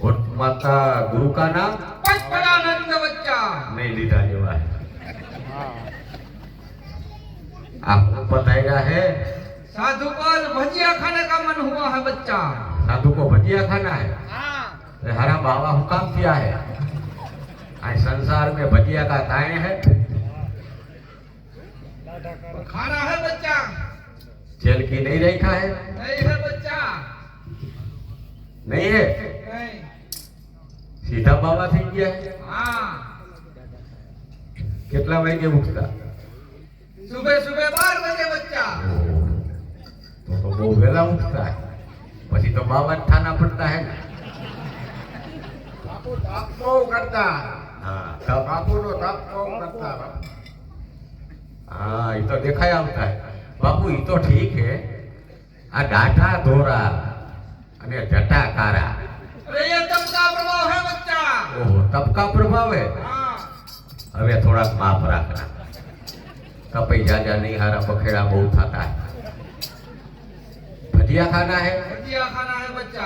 और माता गुरु का नाम पचपनानंद बच्चा। नहीं लीधा जेवा है। आपको बताया है साधु को भजिया खाने का मन हुआ है बच्चा। साधु को भजिया खाना है। हाँ। हरा बाबा हुकाम किया है। आज संसार में भजिया का ताए है। खाना है बच्चा। जेल की नहीं रेखा है। नहीं है बच्चा। नहीं है। नहीं। सीधा बाबा थी गया है। हाँ। कितना वागे उठता? सुबह सुबह 12 बजे बच्चा। तो बहुत वेला उठता है। પછી तो बाबा थाना पड़ता है ना। बापू ताप को करता। हाँ तब बापू नो ताप को करता। हाँ ये तो देखा आता है। बापू ये तो ठीक है। आ डाटा धोरा अने जटा कारा। अरे ये तप का प्रभाव है बच्चा। ओहो तप का प्रभाव है। हाँ। હવે થોડાક માફ રાખના કપઈ જાજા नहीं हारा बखेड़ा बहुत था है। भजिया खाना है। भजिया खाना है बच्चा।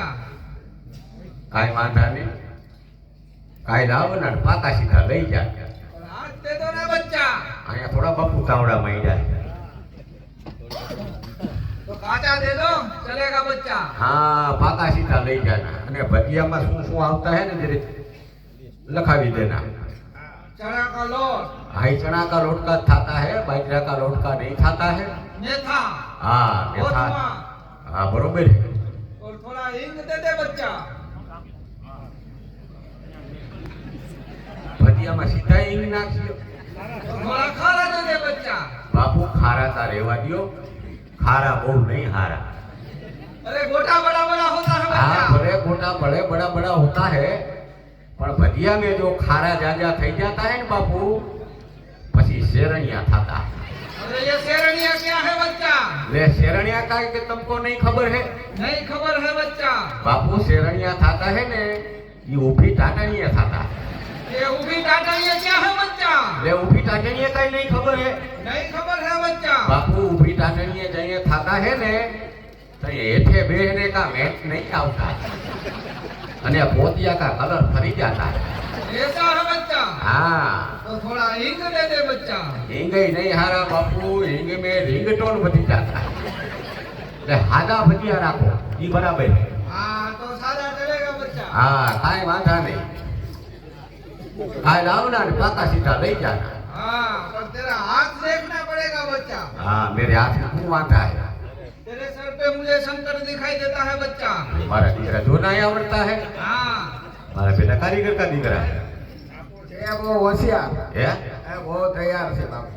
काई वांधा नहीं काई लाव ना पाका सीधा लई जा। आज दे दो ना बच्चा। आया थोड़ा बापू तावड़ा महीना तो काचा दे दो चलेगा बच्चा। हाँ पाका सीधा लई जाना अने भजिया में शू आवता है ने जरे लखावी देना। चना का लोट। हाई चना का लोट का खाता है बाजरा का लोट का नहीं खाता है। मेथा। हाँ मेथा। हाँ बरोबर है। और थोड़ा हिंग दे दे बच्चा। भजिया में सीधा हिंग नाखियो। तो थोड़ा खारा दे दे बच्चा। बापू खारा का रेवा दियो खारा बहुत नहीं हारा। अरे गोटा बड़ा बड़ा होता है हाँ बच्चा। बड़े गोटा बड़े बड़ा बड़ा होता है पर भजिया में जो खारा जाजा थई जाता है ना बापू पछी शेरनिया थाता। अरे ये शेरनिया क्या है बच्चा? ले शेरनिया का के तुमको नहीं खबर है? नहीं खबर है बच्चा। बापू शेरनिया थाता है ने ये ऊभी टाटनिया थाता। ये उभी टाटनिया क्या है बच्चा? ले ऊभी टाटनिया का ही नहीं खबर है? नहीं खबर है बच्चा। बापू ऊभी टाटनिया जइए थाता है ने तो ये हेठे बेहने का मैच नहीं आवता अने पोतिया का कलर फरी जाता है। ऐसा है बच्चा। हाँ तो थोड़ा हिंग दे दे बच्चा। हिंग ही नहीं हारा बापू हिंग में रिंगटोन बची जाता है। ले हादा भजिया राखो ये बराबर है। हाँ तो सादा चलेगा बच्चा। हाँ काई वांधा नहीं काई लावना ने पाका सीधा ले जाना। हाँ पर तेरा हाथ देखना पड़ेगा बच्चा। हाँ मेरे हाथ में क्यों वांधा है? तेरे सर पे मुझे संकट दिखाई देता है बच्चा। हमारा दीकरा जो नहीं आवड़ता है। हाँ। हमारा बेटा कारीगर का दीकरा है। ये वो होशियार ये वो तैयार से बाबू।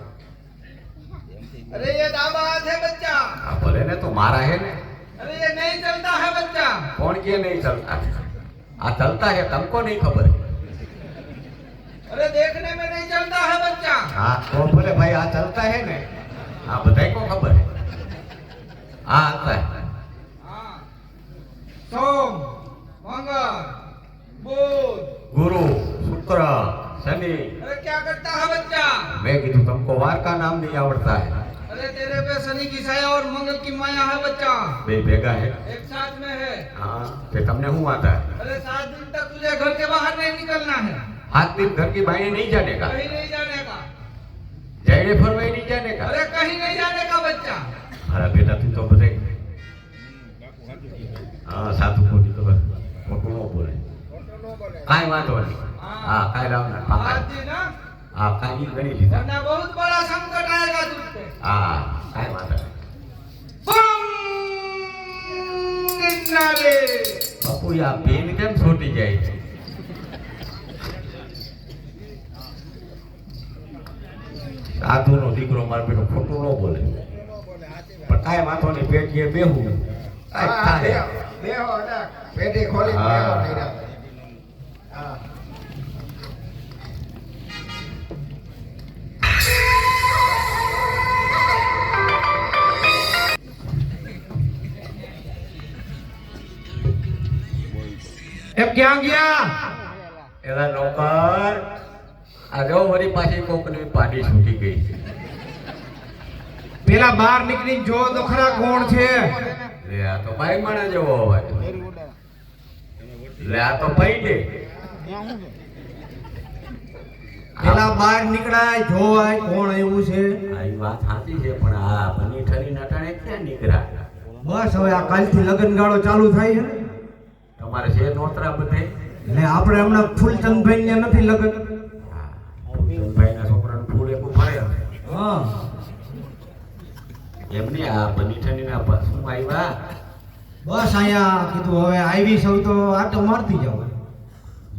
अरे ये दामाद है बच्चा। आप बोले ने तो मारा है ने। अरे ये नहीं चलता है बच्चा। कौन किए नहीं चलता? आ चलता है तुमको नहीं खबर है। अरे देखने में नहीं चलता है बच्चा। हाँ तो बोले भाई आ चलता है ने। हाँ बताए को खबर है। हाँ आता है। हाँ। सोम मंगल बुध। गुरु शुक्र शनि। अरे क्या करता है बच्चा? मैं कीधु तुमको वार का नाम नहीं आवड़ता है। अरे तेरे पे शनि की छाया और मंगल की माया है बच्चा। बे भेगा है। एक साथ में है। हाँ ते तुमने हूँ आता है। अरे 7 दिन तक तुझे घर के बाहर नहीं निकलना है। 7 दिन घर की बाहर नहीं जाने का। कहीं नहीं जाने का। जयड़े फरवाई नहीं जाने का। अरे कहीं नहीं जाने का बच्चा। हरा बेटा तू तो बते। हाँ साधु को दी तो बस मोटू नो बोले। काई वांधो नहीं। हाँ काई लावना पाका। आज दिन ना हाँ काई गणी लीधा। वरना बहुत बड़ा संकट आएगा तुझ पे। हाँ काई वांधो नहीं। गिरनारे। बापू या पेन केम छोटी जाए छे? साधु नो दीकरो मार बेटो खोटू नो बोले पर काई वांधो नहीं पेट ये बेहू काई थाहे બેહો અડા પેટી ખોલી હા. બેહો નીરા. હા. એમ ક્યાં ગયા? એલા નોકર આ જો વરી પાછી કોકની પાડી છૂટી ગઈ છે. પેલા બહાર નીકળી જો તો ખરા કોણ છે? લે આ તો બાઈ માણા જેવો અવાજ. લે આ તો પૈડે પેલા બહાર નીકળાય જોવાય કોણ આવ્યું છે. આ ઈ વાત સાચી છે પણ આ બની ઠરી નટાણે ક્યાં નીકળ્યા? બસ હવે આ કાલથી લગનગાળો ચાલુ થાય છે. તમારે છે નોતરા બધે? એટલે આપણે હમણાં ફૂલચંદભાઈ ને નથી લગન. ભાઈના છોકરાનું ફૂલ એકું ફરે હા એમની આ બની ઠરીના શું આવ્યા? બસ અહીંયા કીધું હવે આવી સૌ તો આટો મારતી જાવ.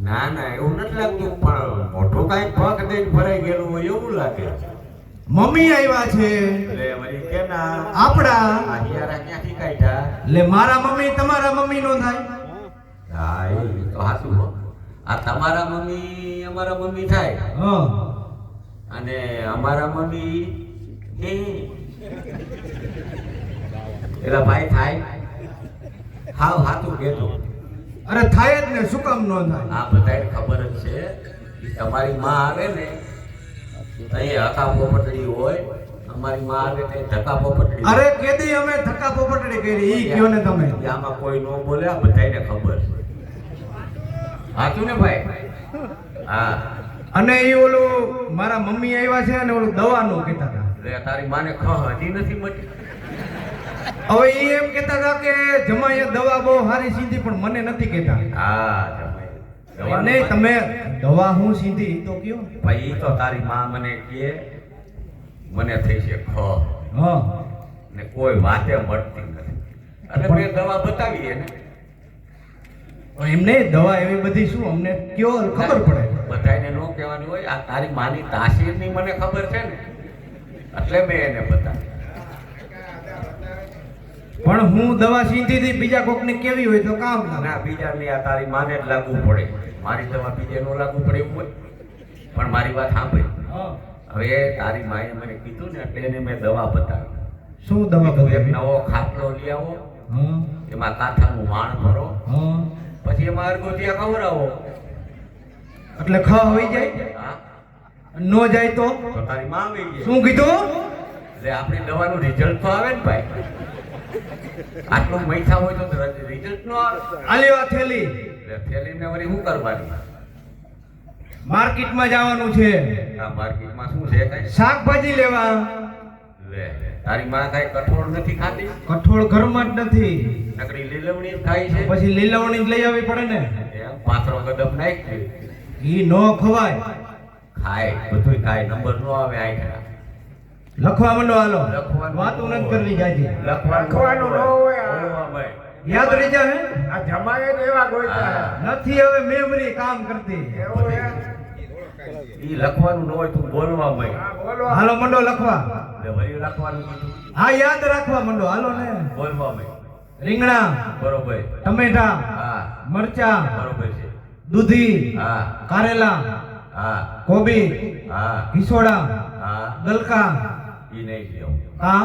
ના ના એવું નથી લાગતું પણ મોટું કાંઈ પગ દઈને ભરાઈ ગયેલું હોય એવું લાગે. મમ્મી આવ્યા છે એટલે વળી કેના આપડા. આ હિયારા ક્યાંથી કાઢ્યા? એટલે મારા મમ્મી તમારા મમ્મી નો થાય. હા એ તો સાચું હો. આ તમારા મમ્મી અમારા મમ્મી થાય હા અને અમારા મમ્મી એ એલા ભાઈ થાય. હાવ હાથું કહેજો. અરે થાય જ ને, શું કામ નો થાય? આ બધાય ખબર જ છે ઈ તમારી માં આવે ને અહીં હકા પોપટડી હોય, અમારી માં આવે તે ધક્કા પોપટડી. અરે કેદી અમે ધક્કા પોપટડી કરી ઈ કયો ને તમે. આમાં કોઈ નો બોલે, આ બધાયને ખબર છે. હાચું ને ભાઈ? હા. અને ઈ ઓલું મારા મમ્મી આવ્યા છે અને ઓલું દવાનું કહેતા હતા. એટલે તારી માને ખ હજી નથી મટી? હવે ઈ એમ કહેતા હતા કે જમાઈએ દવા બહુ સારી સીધી પણ મને નથી કહેતા. હા જમાઈ. નહીં તમે દવા હું સીધી ઈ તો કયો. ભાઈ ઈ તો તારી માં મને કહે મને થઈ છે ખ હા ને કોઈ વાતે મળતી નથી એટલે મેં દવા બતાવી એને. એમને દવા એવી બધી શું અમને કયો ખબર પડે. બધાને નો કહેવાની હોય. આ તારી માની તાસીરની મને ખબર છે ને એટલે મેં એને બતાવી. પણ હું દવા સીધી થી બીજા કોકને કેવી હોય તો કામ લાગે. ના બીજાને આ તારી માને જ લાગુ પડે. મારી દવા બીજે નો લાગુ પડે એવું હોય. પણ મારી વાત સાંભળી. હા. હવે તારી માએ મને કીધું ને એટલે એને મેં દવા બતાવી. શું દવા કીધું, એક બતાવી? નવો ખાટલો લઈ આવો, હા એમાં કાંથાનું વાણ ભરો, હા પછી એમાં અરગોટિયા ખવડાવો. એટલે ખ હોઈ જાય. હા નો જાય તો તો તારી માં આવી ગઈ. શું કીધું? એટલે આપણી દવાનું રિઝલ્ટ તો આવે ને ભાઈ. આટલું મૈથા હોય તો રિઝલ્ટ નો આવે. આલી આ થેલી એટલે થેલીને વળી શું કરવાની? માર્કેટમાં જવાનું છે, આ માર્કેટમાં શું છે કઈ? શાકભાજી લેવા. લે તારી માં કઈ કઠોળ નથી ખાતી? કઠોળ ઘરમાં જ નથી, નકરી લીલવણી ખાય છે. પછી લીલવણી જ લઈ આવવી પડે ને. એમ પાથરો કદમ નાખી ઈ નો ખવાય. ખાય, બધું ખાય, નંબર નો આવે આખરા. લખવા માંડો હાલો. લખવાનું વાતું નથી કરવી જાજી. લખવાનું ન હોય ભાઈ. યાદ રહી જાય. આ જમાએ જ એવા ગોઈતા હા. નથી હવે મેમરી કામ કરતી. એવું હે? ઈ લખવાનું ન હોય તું બોલવા ભાઈ. હા, બોલો. હાલો મંડો લખવા. એટલે વળી લખવાનું કીધું હા યાદ રાખવા મંડો હાલો ને. બોલવા ભાઈ. રીંગણા, બરોબર. ટમેટા, હા મરચા, બરોબર છે. દૂધી, હા કારેલા, હા કોબી, હા કિસોડા, હા ગલકા. ઈ નહીં લેવું. હા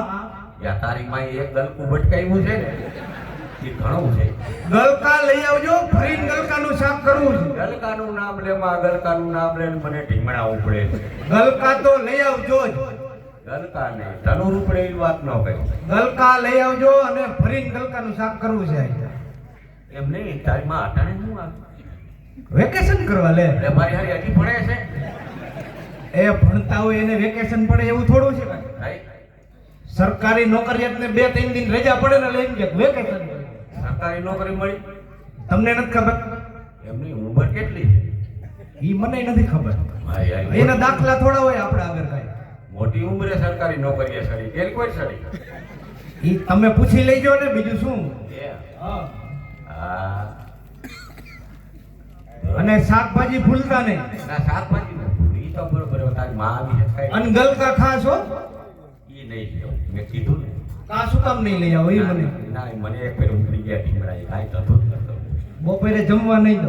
યા તારી માં એક ગલકું ભટકાયું છે ને એ ઘણું છે. ગલકા લઈ આવજો, ફ્રી ગલકાનું શાક કરવું છે. ગલકાનું નામ લેમાં ગલકાનું નામ લઈને મને ઢીંગણા ઉપડે છે. ગલકા તો લઈ આવજો જ. ગલકા નહીં ધનુર ઉપડે એવી વાત ન કહી. ગલકા લઈ આવજો અને ફરી ગલકાનું શાક કરવું છે. એમ નહીં તારી માં અટાણે શું આવે? વેકેશન કરવા લે. એટલે મારી હારી હજી ભણે છે. એ ભણતા હોય એને વેકેશન પડે એવું થોડું છે ભાઈ. ભાઈ સરકારી નોકરિયાતને 2-3 દિન રજા પડે ને લઈને કે વેકેશન. સરકારી નોકરી મળી તમને નથી ખબર? એમની ઉંમર કેટલી છે? ઈ મને નથી ખબર. મારી હારી એના દાખલા થોડા હોય આપણે આગળ કાંઈ. મોટી ઉંમરે સરકારી નોકરીએ સડી કે કોઈ સડી? ઈ તમે પૂછી લેજો ને બીજું શું. એ હા. હા અને શાકભાજી ભૂલતા નહીં. ના શાકભાજી ઈ તો બરોબર હવે તારી માં આવી છે કઈ અને ગલકા ખાસ હો. ઈ નહીં લેવું. મેં કીધું ને. કા શું કામ નહીં લઈ આવો ઈ મને. ના મને એક ફેર ઉતરી ગયા ઢીંગરા એ કાંઈ થતું જ નતું. બપોરે જમવા નહીં દો.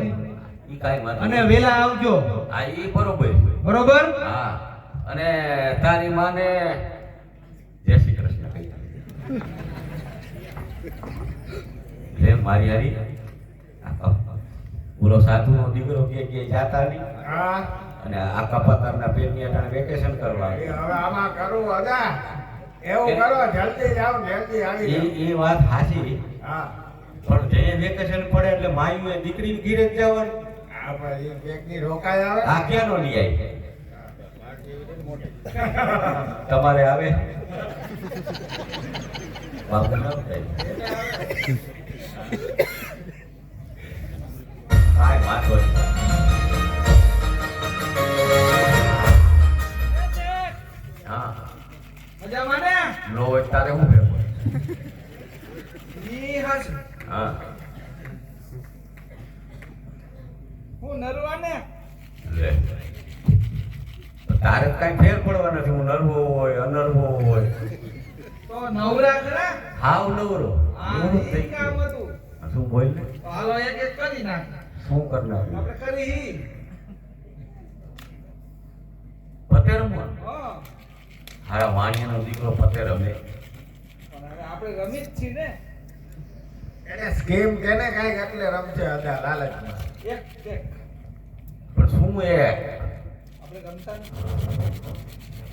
ઈ કાંઈ વાત અને વેલા આવજો. હા ઈ બરોબર છે. બરોબર? હા અને તારી માને જય શ્રી કૃષ્ણ કહી લે મારી હારી. બોલો સાધુનો દીકરો કે જાતા નહીં હા, અને આખા પતારના પેટની અટાણે વેકેશન કરવા એ હવે આમાં કરું હગા. એવું કરો, જલ્દી જાઓ, જલ્દી આવી જાઓ. એ વાત હાચી હા, પણ જે વેકેશન પડે એટલે માયુએ દીકરીને ઘીરે જ જવાનું. આ ભાઈ એક વ્યક્તિ રોકાય આવે આ ક્યાંનો લઈ આવી? તમારે આવે બાપુ ન થાય. કાંઈ વાંધો નહીં. હા મજામાં ને? નો હોય તારે હું ભેગો. ઈ હાસ હા હું નરવા ને? લે તારે કઈ ફેર પડવા નથી. હું નરવો હોય અનરવો હોય તો નવરા ખરા? હાવ નવરો. હા નવરો ઈ થઈ કામ ગયો. હતું. શું બોલ ને? તો હાલો એક એક કરી નાખ. શું કરનાર આપણે કરી હી. પતે રમવા? હા હારા વાણિયાનો દીકરો પતે રમે. પણ હવે આપણે રમી જ છીએ ને. એને સ્કીમ કેને કાંઈક એટલે રમશે હતા લાલચમાં. એક એક પણ શું એ આપણે રમતા નથી.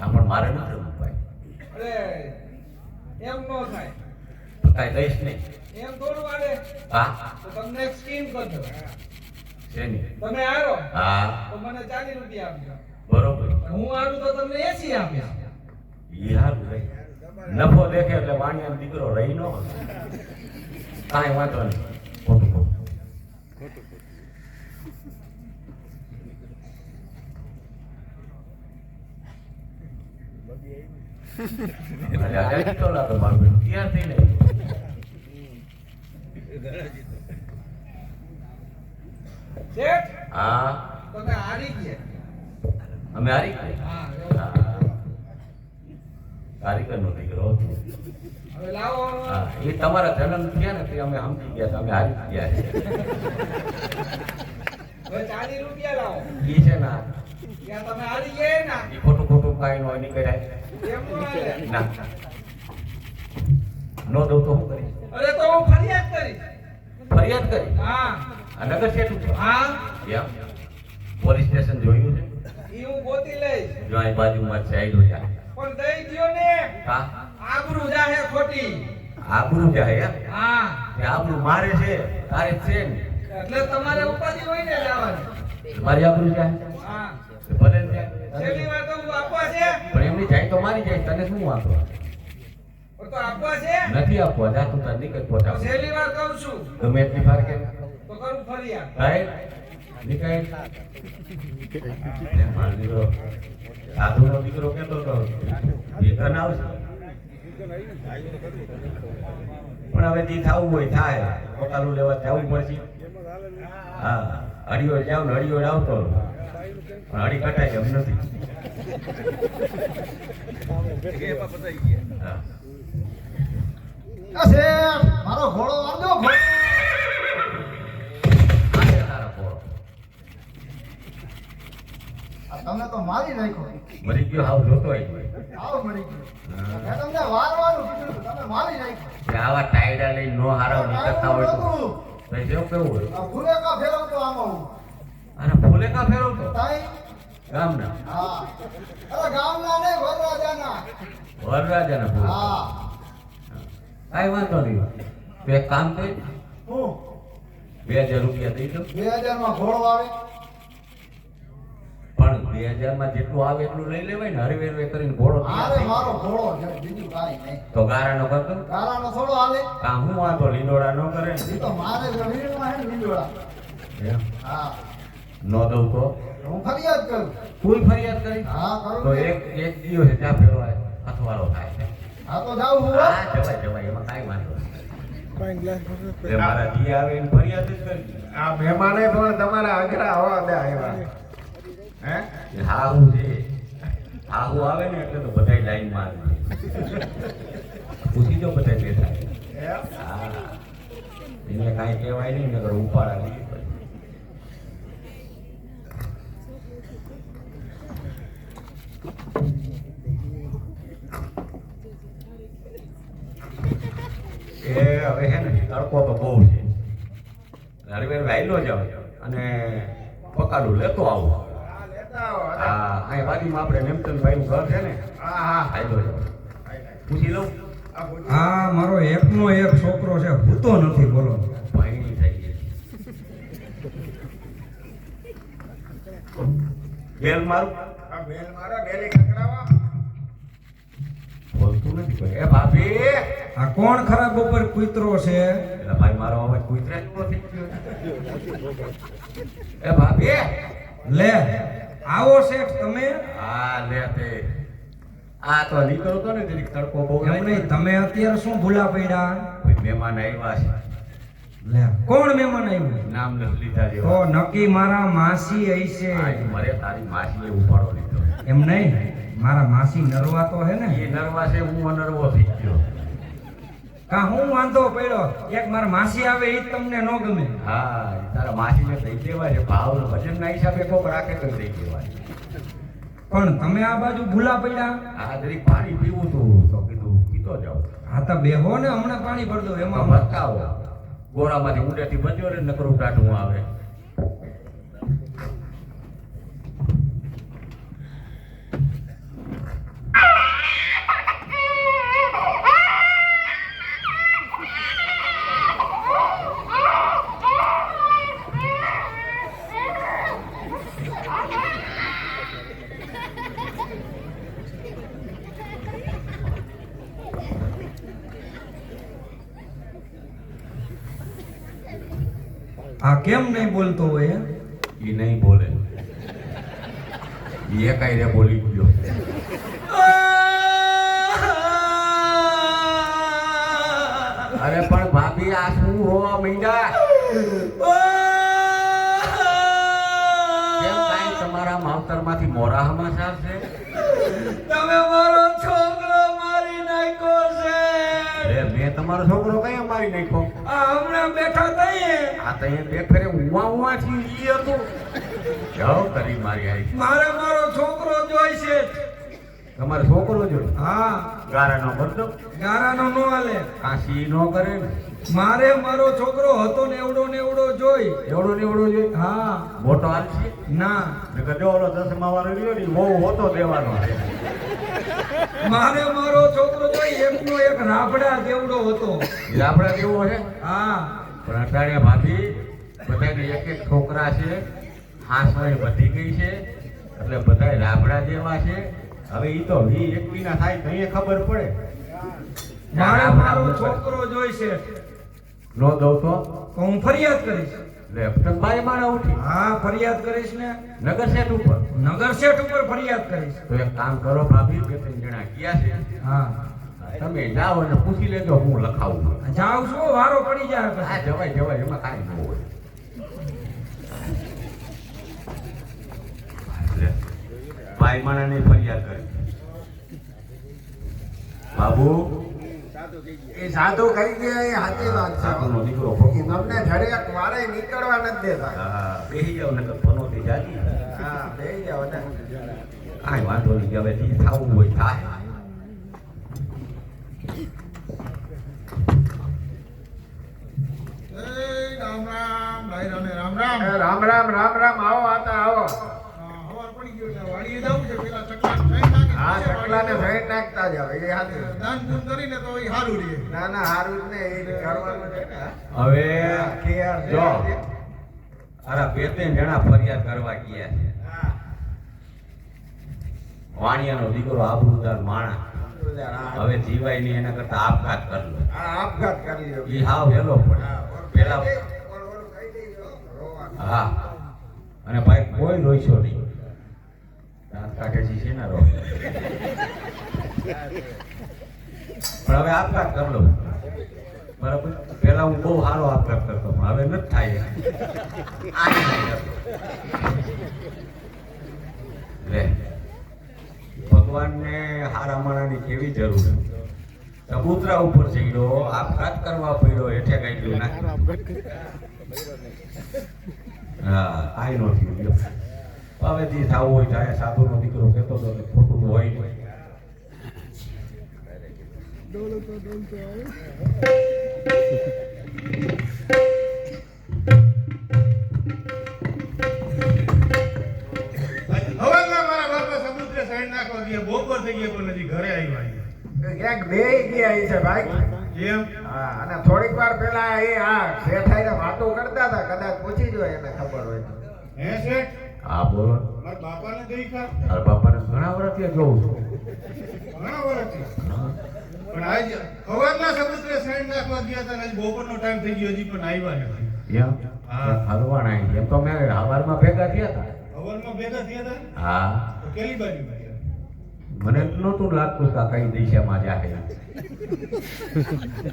આ પણ મારે નથી રમવું ભાઈ. અરે એમ નો થાય. કાંઈ દઈશ નહીં. એમ થોડું હાલે. હા તો તમને એક સ્કીમ કરજો. શેની? તમે હારો હા તો મને 40 રૂપિયા આપજો. બરોબર. હું હારું તો તમને 80 આપીશ. ઈ હારું ભાઈ. નફો દેખે એટલે વાણિયાનો દીકરો રહી નો કાંઈ વાંધો નહીં. ખોટું ખોટું. અરે તો લાગે મારું બેટું તૈયાર થઈને શેઠ હા તમે હારી ગયા. અમે હારી ગયા. હા કારીગરનો દીકરો હતો. હવે લાવો. હા એ તમારા જન્મ થયા ને તે અમે સમજી ગયા અમે હારી ગયા છે. હવે 40 રૂપિયા લાવો. ઈ છે ના ત્યાં તમે હારી ગયા ના. એ ખોટું ખોટું કાંઈ નો નીકળાય એમ નો હાલે. ના નો દઉં તો શું કરી? અરે તો હું ફરિયાદ કરીશ. ફરિયાદ કરી? હા આ નગર શેઠું છે? હા એમ પોલીસ સ્ટેશન જોયું છે? ઈ હું ગોતી લઈશ. જો અહીં બાજુમાં છે આયલો છે. પણ દઈ દ્યો ને. હા આબરૂ જાહે ખોટી. આબરૂ જાય એમ? હા તે આબરૂ મારે છે તારે છે ને એટલે તમારે ઉપાધિ હોય ને લાવવાની. મારી આબરૂ જાય હા તો ભલે ને જાય. છેલ્લી વાર તો હું આપવા છે. પણ એમની જાય તો મારી જાય તને શું વાંધો? પણ તો આપવા છે. નથી આપવા જા તું તાર નીકળ તો પોતા છેલ્લી વાર કહું છું. ગમે એટલી ફાર કે તો કરું ફરિયાદ. કાંઈ નીકળ. મારો દીકરો સાધુનો દીકરો કેતો હતો એ ઘન આવશે પણ હવે જે થવું હોય થાય. પોતાનું લેવા જવું પડશે. હા અડીઓ જાવ ને અડીઓ આવતો પણ અડી કટાય એમ નથી. હા. મારો ઘોડો વાંધો આ છે તારા ઘોડો. તમને તો મારી નાખ્યો. મરી ગયો હાવ જોતો હોય. આવ મરી ગયો. મેં તમને વારવાનું કીધું હતું, તમે મારી નાખ્યો. કે આવા ટાયડા લઈને નો હારા નીકળતા હોય તો ભાઈ કેવું કેવું હોય? આ ફૂલેકા ફેરવતો આમાં હું. અને ફૂલે કા ફેરવતો તાઈ? ગામના હા. અરે ગામના નહીં, વરરાજાના. વરરાજાના ફૂલ. હા. કાંઈ વાંધો નહીં. તો એક કામ કરી હું 2000 રૂપિયા દઈ દો. 2000 માં ઘોડો આવે. પણ 2000 માં જેટલું આવે એટલું લઈ લેવાય ને. હરવે હરવે કરીને ઘોડો તૈયાર મારે થઈ મારો ગયો. ઘોડો છે, બીજું કાંઈ નહીં. તો ગારાનો કરતો ગારાનો થોડો હાલે. કાં હું વાંધો લીંડોડા ન કરે ને. એ તો મારે જમીનમાં હે ને લીંડોળા. એમ. હા. ન દઉં તો હું ફરિયાદ કરું. કોઈ ફરિયાદ કરી હા કરું તો ને. એક દિવસે ત્યાં ફેરવાય અથવારો થાય છે. હા તો જાઉં હું. હા જવાય જવાય એમાં કાંઈ વાંધો નહીં. એ મારા જી આવે એને ફરિયાદ જ કરી. આ મહેમાને પણ તમારા અઘરા હવા દે આવ્યા હે એ હાહુ છે. હાહુ આવે ને એટલે તો બધાય લાઈનમાં આવી જાય. પૂછી દો બધાય બેઠા છે. એમ? હા એને કાંઈ કહેવાય નહીં નકર ઉપાડા લઈ પડે. એ હવે હે ને તડકો તો બહુ છે. હરવેર વાયલો જાવ અને પકાડું લેતો આવું. હા, લેતા આવો. હા અહીં બાજુમાં આપણે નેમચંદભાઈનું ઘર છે ને હા હા વાયલો જાવ પૂછી લઉં. આ પૂછો. હા મારો એકનો એક છોકરો છે, ભૂતો નથી બોલો. બેલ મારું આ બેલ મારો ડેલી ખકડાવો. બોલતું નથી કોઈ. એ ભાભી આ કોણ ખરાબ ઉપર કૂતરો છે? એટલે ભાઈ મારો અવાજ કૂતરે જ નથી ગયો. એ ભાભી લે આવો શેઠ તમે. હા લે તે આ તો નીકળો તો ને જરીક તડકો બહુ એમ નહીં, તમે અત્યારે શું ભૂલા પડ્યા? કોઈ મહેમાન આવ્યા છે. લે કોણ મહેમાન આવ્યું? નામ નથી લીધા તો જેવા. નક્કી મારા માસી હશે. આજ મરે તારી માસીએ ઉપાડો લીધો. એમ નહીં, મારા માસી નરવા તો હે ને. એ નર્વા છે, હું અનર્વો થઈ ગયો. કા હું વાંધો પડ્યો? એક મારા માસી આવે એ જ તમને ન ગમે. હા તારા માસીને દઈ દેવાય છે. ભાવ વજનના હિસાબે કોક રાખે તો દઈ દેવાય. પણ તમે આ બાજુ ભૂલા પડ્યા. આ જરીક પાણી પીવું તું તો કીધું પીતો જાઉં. હા તો બેહો ને, હમણાં પાણી ભર દો. એમાં એમાં બતાવો ગોરામાંથી ઊંડેથી બચ્યો ને નકરું ટાઢું આવે. આ કેમ નહીં બોલતો હોય? એ નહીં બોલે. એ કઈ રે બોલી ગયો. અરે પણ ભાભી આ શું હોવા માંડ્યા? કેમ કાંઈ તમારા માવતરમાંથી મોરા સમાચાર છે? તમે મારો છોકરો મારી નાખ્યો છે. અરે મેં તમારો છોકરો કઈ મારી નાખ્યો? આ હમણાં બેઠા તઈએ આ તો અહીંયા બેખરે ઉવા થી ઈ હતું. જાઓ કરી મારી આવી. મારે મારો છોકરો જોઈ છે. તમારો છોકરો જો હા, ગારાનો કરતો ગારાનો નો હાલે. કાશી નો કરે ને. મારે મારો છોકરો હતો ને એવડો જોઈ. એવડો ને એવડો જોઈએ. હા મોટો હાલ છે ના, નકર જો ઓલો 10મા વાળો રહ્યો ને બહુ હોતો દેવાનો છે. મારે મારો છોકરો જોઈ એકનો એક રાફડા જેવડો હતો. એ આપણા જેવો છે. હા, પણ અત્યારે ભાભી બધાને એક એક છોકરા છે. હાંસવાય વધી ગઈ છે એટલે બધા રાબડા જેવા છે. હવે ઈ તો 21 ના થાય તો એ ખબર પડે. મારે મારો છોકરો જોઈ છે. નો દઉં તો હું ફરિયાદ કરીશ. લે બાઈ માણા ઉઠી હા, ફરિયાદ કરીશ ને. નગર શેઠ ઉપર. નગર શેઠ ઉપર ફરિયાદ કરીશ. તો એક કામ કરો ભાભી, 2-3 જણા ગયા છે. હા, તમે જાઓ અને પૂછી લેજો હું લખાવું. જાવ છો વારો પડી જાય આ પછી. જવાય એમાં કાંઈ ન હોય. લે, બાઈ માણાની ફરિયાદ કરી. બાબુ એ સાધુ કરી ગયા એ સાચી વાત છે. સાધુનો દીકરો એ ભગવો. તમને ઘડીક વારે નીકળવા નથી દેતા. હા, બેસી જાવ નકર પનોતી જાજી. હા, બેસી જાઓ ને. કાંઈ વાંધો નહીં, હવે જે થાવું હોય થાય. રામ રામ ભાઈ રામે રામ રામ. એ રામ રામ આવો આતા આવો. હવાર પડી ગયો એટલે વાડીએ જવું છે. પેલા ચકલા ખાઈ નાખી. હા, ચકલાને ફેંક નાખતા જાવ એ હાથે. દાન પૂન કરીને તો એ સારું રહે. ના હારું જ ને એ કરવાનું છે ને. હવે ખેર છે. જો અરે 2-3 જણા ફરિયાદ કરવા ગયા છે. હા. વાણિયાનો દીકરો આબરૂદાર માણસ. હા, હવે જીવાય નહીં એના કરતા આપઘાત કરી લો. આપઘાત કરી લ્યો. ઈ હાવ વહેલો પડે. પેલા ઓલું કહી દેજો. રોવાનું. હા, અને ભાઈ કોઈ રોઈશો નહીં. દાંત કાઢે છે ને રો. પણ હવે આપઘાત કરી લો. બરાબર, પેલા હું બહુ સારો આપઘાત કરતો પણ હવે નથી થાય. આની નહીં કરતો. લે, ભગવાનને હારા માણાની કેવી જરૂર છે. ચબૂતરા ઉપર ચડ્યો, આપઘાત કરવા પડ્યો, હેઠે કાઢ્યું નાખ્યું. હા, આઈ નો થયું. હવે જે થવું હોય થાય. સાધુનો દીકરો કહેતો હતો કે ખોટું તો હોય નહીં. હવે મારા બાપા સમુદ્ર સાઈડ નાખવા ગયા. બપોર થઈ ગયા પણ હજી ઘરે આવ્યા. ક્યાંક બેહી ગયા છે ભાઈ. એમ હા, અને થોડીક વાર પહેલા એ આ શેઠાઈને વાતો કરતા હતા. કદાચ પૂછી જો એને ખબર હોય તો. હે શેઠ? હા બોલો. મારા બાપાને દેખા તારા બાપાને ઘણા વર્ષથી જોઉં છું. ઘણા વર્ષથી પણ આજ સવારના સમુદ્રે સાઈડ નાખવા ગયા હતા ને આજ બપોરનો ટાઈમ થઈ ગયો હજી પણ આવ્યા નથી. એમ હા. ફરવાના આવી. એમ તો મેં હવારમાં ભેગા થયા હતા. સવારમાં ભેગા થયા હતા હા તો કેલી બાજુ ગયા? મને નહોતું લાગતું કે આ કઈ દિશામાં જાય.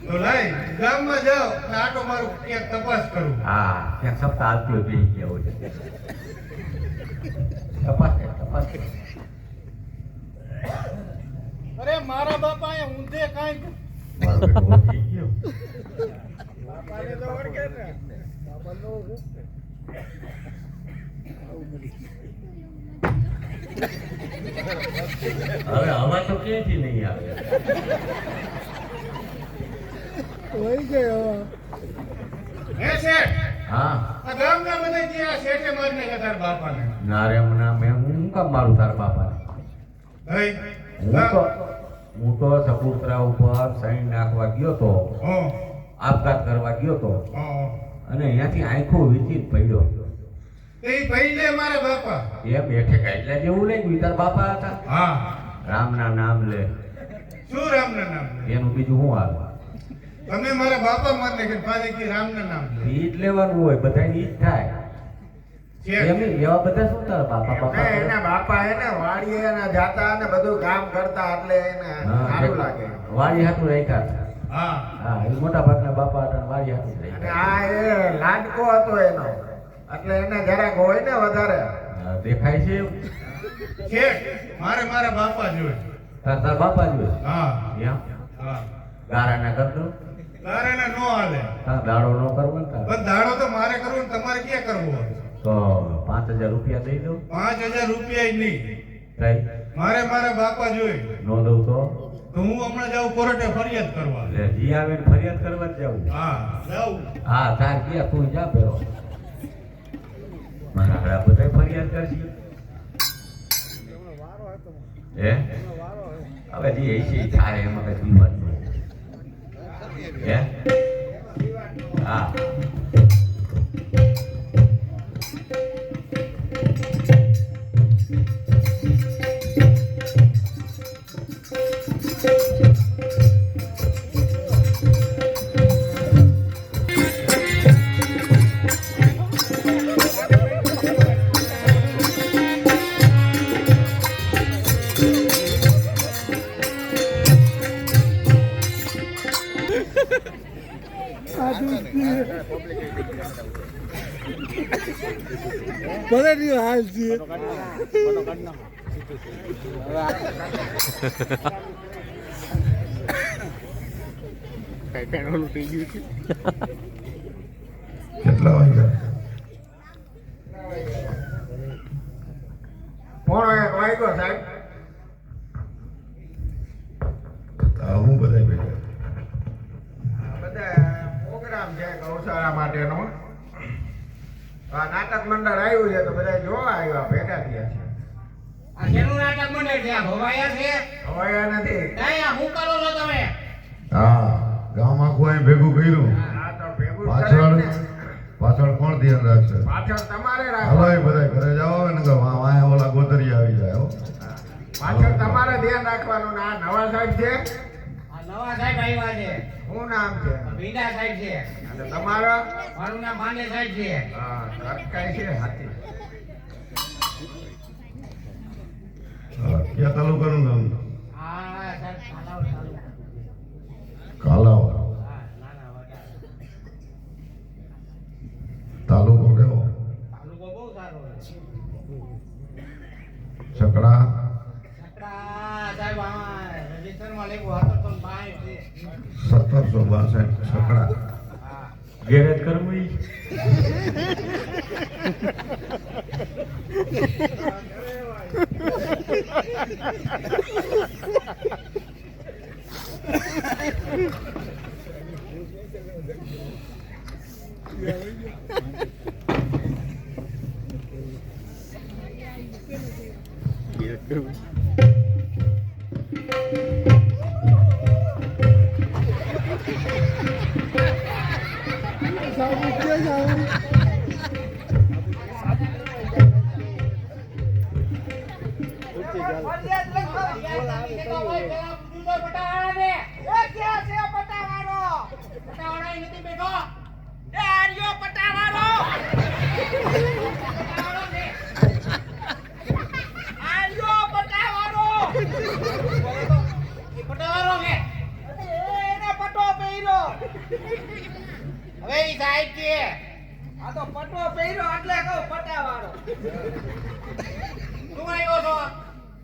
તો લાય ગામમાં જાઓ અને આટો મારું ક્યાંક તપાસ કરું. હા ત્યાં સપ્તાહ આટલું થઈ ગયા છે. તપાસ કર, તપાસ કર. અરે મારા બાપા એ ઊંધે કાંઈક મારો બેટો ઓળખી ગયો. બાપાને તો ઓળખે ને. હવે હવા તો ક્યાંથી નહીં આવે. હોય ગયો. હે શેઠ, હા આ ગામના બધા ત્યાં શેઠે મારીને ગયા તારા બાપાને. ના રે હમણાં મેં હું કામ મારું તારા બાપાને. ભાઈ હું તો સપુત્રા ઉપર સૈન નાખવા ગયો તો, હો આપઘાત કરવા ગયો તો, હો અને અહીંયાથી આંખો વીંચીને પડ્યો. તે ભાઈને મારા બાપા. એ બેઠે ગાઈડલા જેવું લઈ ગયું. તારા બાપા હતા. હા રામના નામ લે, શું રામના નામ લે? એનું બીજું શું આવે? તમે મારા બાપા મારને કે પાછે કે રામના નામ લે. ઈ જ લેવાનું હોય, બધાને ઈ જ થાય. શેઠ, એમ નહીં, એવા બધા શું તારા બાપા બાપા કરે? એના બાપા એને વાડીએ એના જાતા અને બધું કામ કરતા એટલે એને હા, સારું લાગે. વાડી હાટું રાખ્યા હતા. હા હા એ મોટા ભાગના બાપા હતા ને વાડી હાટું જ અને રાખ્યા. આ એ લાડકો હતો એનો એટલે એને જરાક હોય ને વધારે. હા, દેખાય છે એવું? શેઠ, મારા બાપા જોઈ. તારા બાપા જ હોય. હા એમ? હા ગારાના કરતો તારેને નો હાલે. તાર દાડો ન કરવો ને તાર. બસ દાડો તો મારે કરવો ને તમારે ક્યાં કરવો હોય? તો 5,000 રૂપિયા દઈ દઉં. 5,000 રૂપિયા નહીં કઈ મારા બાપા જોઈ નો દઉં તો તો હું હમણાં જાઉં કોર્ટે ફરિયાદ કરવા. એટલે જી આવે ને ફરિયાદ કરવા જ જવું. હા જાઉં. હા તાર ગયા તું જા પેલો. મારા હાડા બધા ફરિયાદ કરશે. હે હવે જે એસી થાય એમાં કઈ વિવાદ નહીં. હે હા બધા ની હાલ છે. કેટલા વાગ્યા? 1:30 વાગ્યો સાહેબ. હું બધા બેઠા બધા પ્રોગ્રામ છે ગૌશાળા માટેનો. આ નાટક મંડળ આવ્યું છે તો બધા જોવા આવ્યા, ભેગા થયા છે. આ શેનું નાટક મંડળ છે? આ ભવાયા છે? હવે નથી. નહીં, આ શું કરો છો તમે? હા ગામ આખું અહીં ભેગું કર્યું આ તો ભેગું જ પાછળ કરે ને. પાછળ કોણ ધ્યાન રાખશે પાછળ તમારે હાલો રાખવાનું. એ બધા ઘરે જાઓ ને કે વાંહે ઓલા ગોતરી આવી જાય હો પાછળ તમારે ધ્યાન રાખવાનું. ને આ નવા સાહેબ છે. આ નવા સાહેબ આવ્યા છે. શું નામ છે? ભીંડા સાહેબ છે. અને તમારા? મારું નામ પાંડે સાહેબ છે. હા, કટકાઈ છે હાથી. હા, ક્યાં તાલુકાનું નામ આ સાહેબ ખાલાવ ચાલુ. કાલાવા હા, નાના વડા. તાલુકો કેવો તાલુકો બહુ સારો છે. છકડા છકડા સાહેબ આમાં રજીસ્ટરમાં લેવું હતો તો 1762 છકડા હા. ગેરેજ કરવું ઈ? કોઈ નથી બેઠો એ આર્યો પટાવાળો પટાવાળો છે આર્યો પટાવાળો એ પટાવાળો છે એને પટો પહેર્યો હવે ઈ સાહેબ છે આ તો પટો પહેર્યો એટલે કહું પટાવાળો. તું આવ્યો છો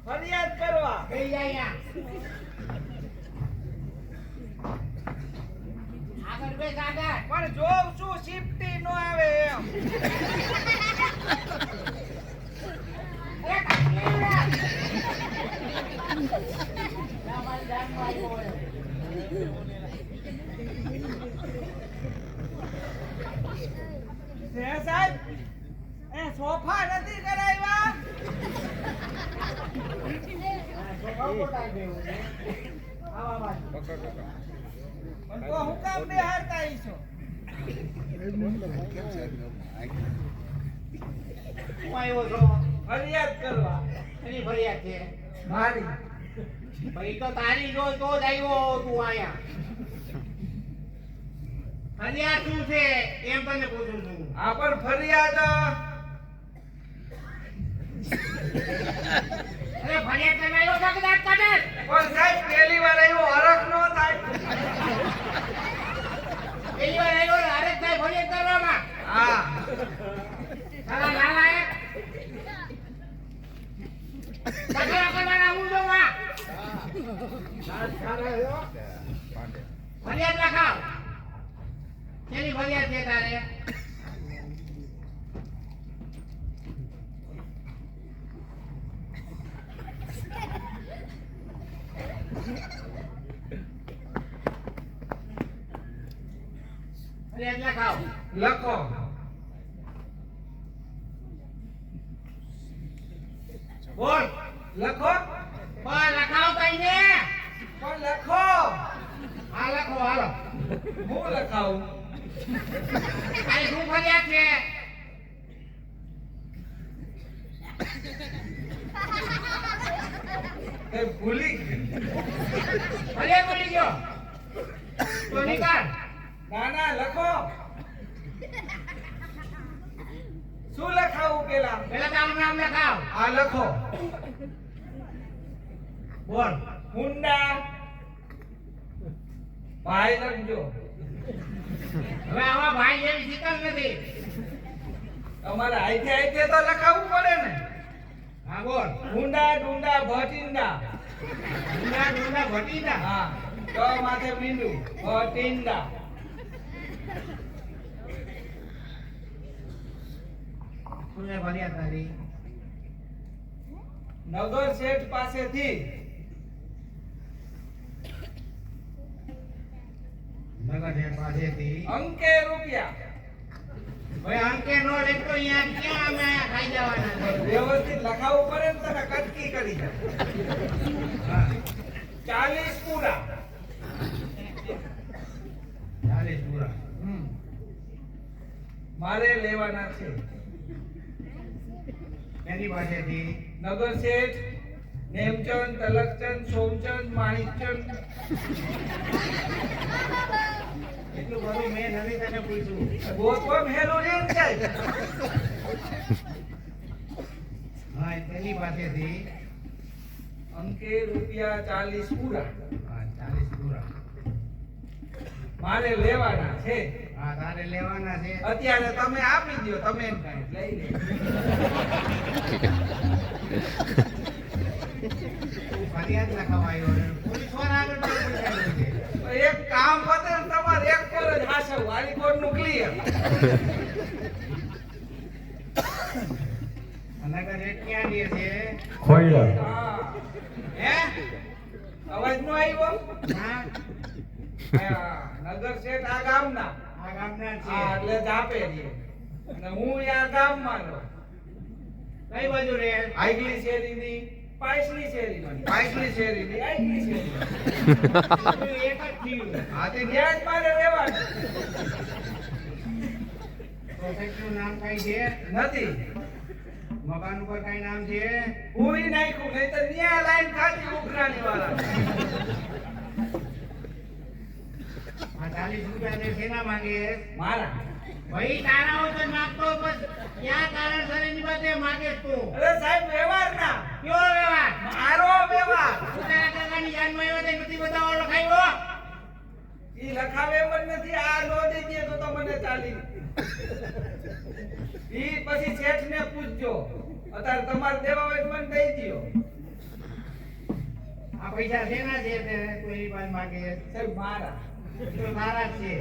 ફરિયાદ કરવા. કઈ જાય અહીંયા આગળ બેસ આગળ પણ જોઉં છું શિફ્ટી નો આવે એમ. અરે કાકીલા. મારી જાનમાં આવ્યો હોય. સાહેબ એ સોફા નથી કરાવ્યા. સોફા કોટાઈ ગયું છે. આવા બાજુ. પણ તો હું કામ બે હારતા ઈ છો. હું આવ્યો છો ફરિયાદ કરવા. એની ફરિયાદ છે મારી ભાઈ તો તારી જો તો જ આવ્યો તું આયા ફરિયાદ શું છે એમ તને પૂછું છું આ પણ ફરિયાદ અરે ફરિયાદ કરવા આવ્યો છો કે દાંત કાઢે પણ સાહેબ પહેલી વાર આવ્યો હરખ નો થાય. પેલી વાર આવ્યો ને હરેક થાય ફરિયાદ કરવામાં હા તારા લાલાએ તકરા કરવાના હું જો માં ફરિયાદ લખાવ કેની ફરિયાદ છે તારે ફરિયાદ લખાવ લખો. બોલ લખો બોલ લખાવ કઈને પણ લખો. હા લખો હાલો હું લખાવું. તારી શું ફરિયાદ છે એ ભૂલી ગઈ. ફરિયાદ બોલી ગયો તો નિકાલ ના ના લખો. શું લખાવું પેલા? પેલા તારું નામ લખાવ આ લખો. બોલ હુંડા ભાઈ લખજો. હવે આવા ભાઈ જેવી શીતલ નથી તમારે આઈથે આઈથે તો લખાવવું પડે ને. હા બોલ હુંડા ડુંડા ભટિંડા. ડુંડા ડુંડા ભટીના હા તો માથે મીંડું ભટિંડા. શું છે ફરિયાદ તારી નગર શેઠ પાસેથી નગર શેઠ પાસેથી અંકે રૂપિયા હવે અંકે નો લેતો અહીંયા ક્યાં અમે ખાઈ જવાના છે વ્યવસ્થિત લખાવવું પડે ને તને કટકી કરી દે. હા 40 પૂરા. 40 પૂરા મારે લેવાના છે. એની પાસેથી નગર શેઠ નેમચંદ તલકચંદ સોમચંદ માણિકચંદ. એટલું બધું મેં નથી તને પૂછ્યું ગોતવા હેલો રે ને સાહેબ. હા તેની પાસેથી અંકે રૂપિયા 40 પૂરા હા 40 પૂરા મારે લેવાના છે. હા તારે લેવાના છે અત્યારે તમે આપી દો. તમે એમ કાંઈ લઈ લે. ફરિયાદ લખવાયો પોલીસ વાળા આગળ તો પૂછાયું છે એક કામ પતે ને તમારે એક પર જ હાસવ વાલી કોડ નું ક્લિયર. નગર શેઠ ક્યાં દે છે ખોઈલા હા હે અવાજ નો આવ્યો. હા હા, નગર શેઠ આ ગામના. આ ગામના છે હા એટલે જ આપે છે. અને હું આ ગામમાં રહું. કઈ બાજુ રે આગલી શેરીની પાછલી શેરીની પાછલી શેરીની આગલી શેરી. એક જ થયું હા તે ત્યાં જ મારે રહેવાનું. સોસાયટીનું નામ કઈ છે નથી મકાન ઉપર કઈ નામ છે ભૂલી નાખ્યું નહીં તો ન્યા લાઈન ખાતી ઉઘરાણી વાળા. આ 40 રૂપિયા દે શેના માંગે મારા ભાઈ તારા હોય તો માગતો બસ ક્યાં કારણસર એની બાતે માંગે તું અરે સાહેબ વ્યવહાર ના કયો વ્યવહાર મારો વ્યવહાર તું તારા કાકાની જાનમાં આવ્યો તો નથી બતાવો લખાયો ઈ લખાવે એમ જ નથી આ નો દે તો મને ચાલી ઈ પછી શેઠ ને પૂછજો અત્યારે તમારે દેવા હોય તો મને દઈ દ્યો આ પૈસા શેના છે તે કોઈ પાસે માંગે સાહેબ મારા તો મારા જ છે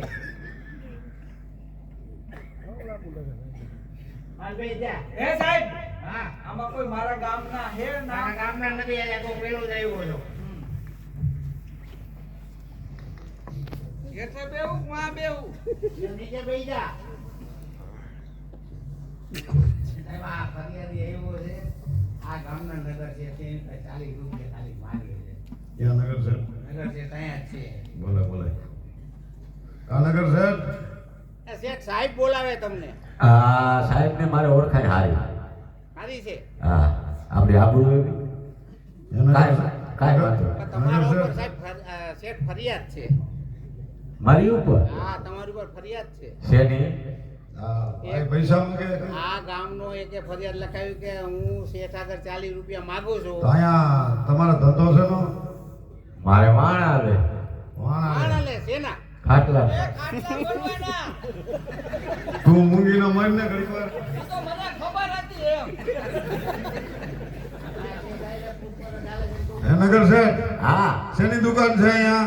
હાલ ભાઈ જા હે સાહેબ હા આમાં કોઈ મારા ગામના હે ના તારા ગામના નથી આયા તો પેલો જ આવ્યો છો એટલે બેહું હું આ બેહું નીચે બેસી જા સાહેબ આ ફરિયાદી આવ્યો છે આ ગામના નગર છે તે 40 રૂપિયા ખાલી માંગે છે ક્યાં નગર છે નગર છે ત્યાં જ છે બોલે બોલે આ નગર છે એ શેઠ સાહેબ બોલાવે તમને આ સાહેબ ને મારે ઓળખાણ હારી. સારી છે હા આપણી આબરૂ એવી. કાંઈ કાંઈ વાંધો નહીં. પણ તમારા ઉપર સાહેબ શેઠ ફરિયાદ છે મારી ઉપર હા તમારી ઉપર ફરિયાદ છે શેની? હા ભાઈ પૈસા માંગે આ ગામનો એકે ફરિયાદ લખાવ્યું કે હું શેઠ આગળ 40 રૂપિયા માંગુ છું તો અહીંયા તમારો ધંધો છે નો મારે વાણ આવે વાણા આના લે શેના ખાટલા. ખાટલા બનવાના તું મૂંગીનો મરને ઘડીક વાર ઈ તો મને ખબર હતી એમ હે નગર છે હા શેની દુકાન છે અહીંયા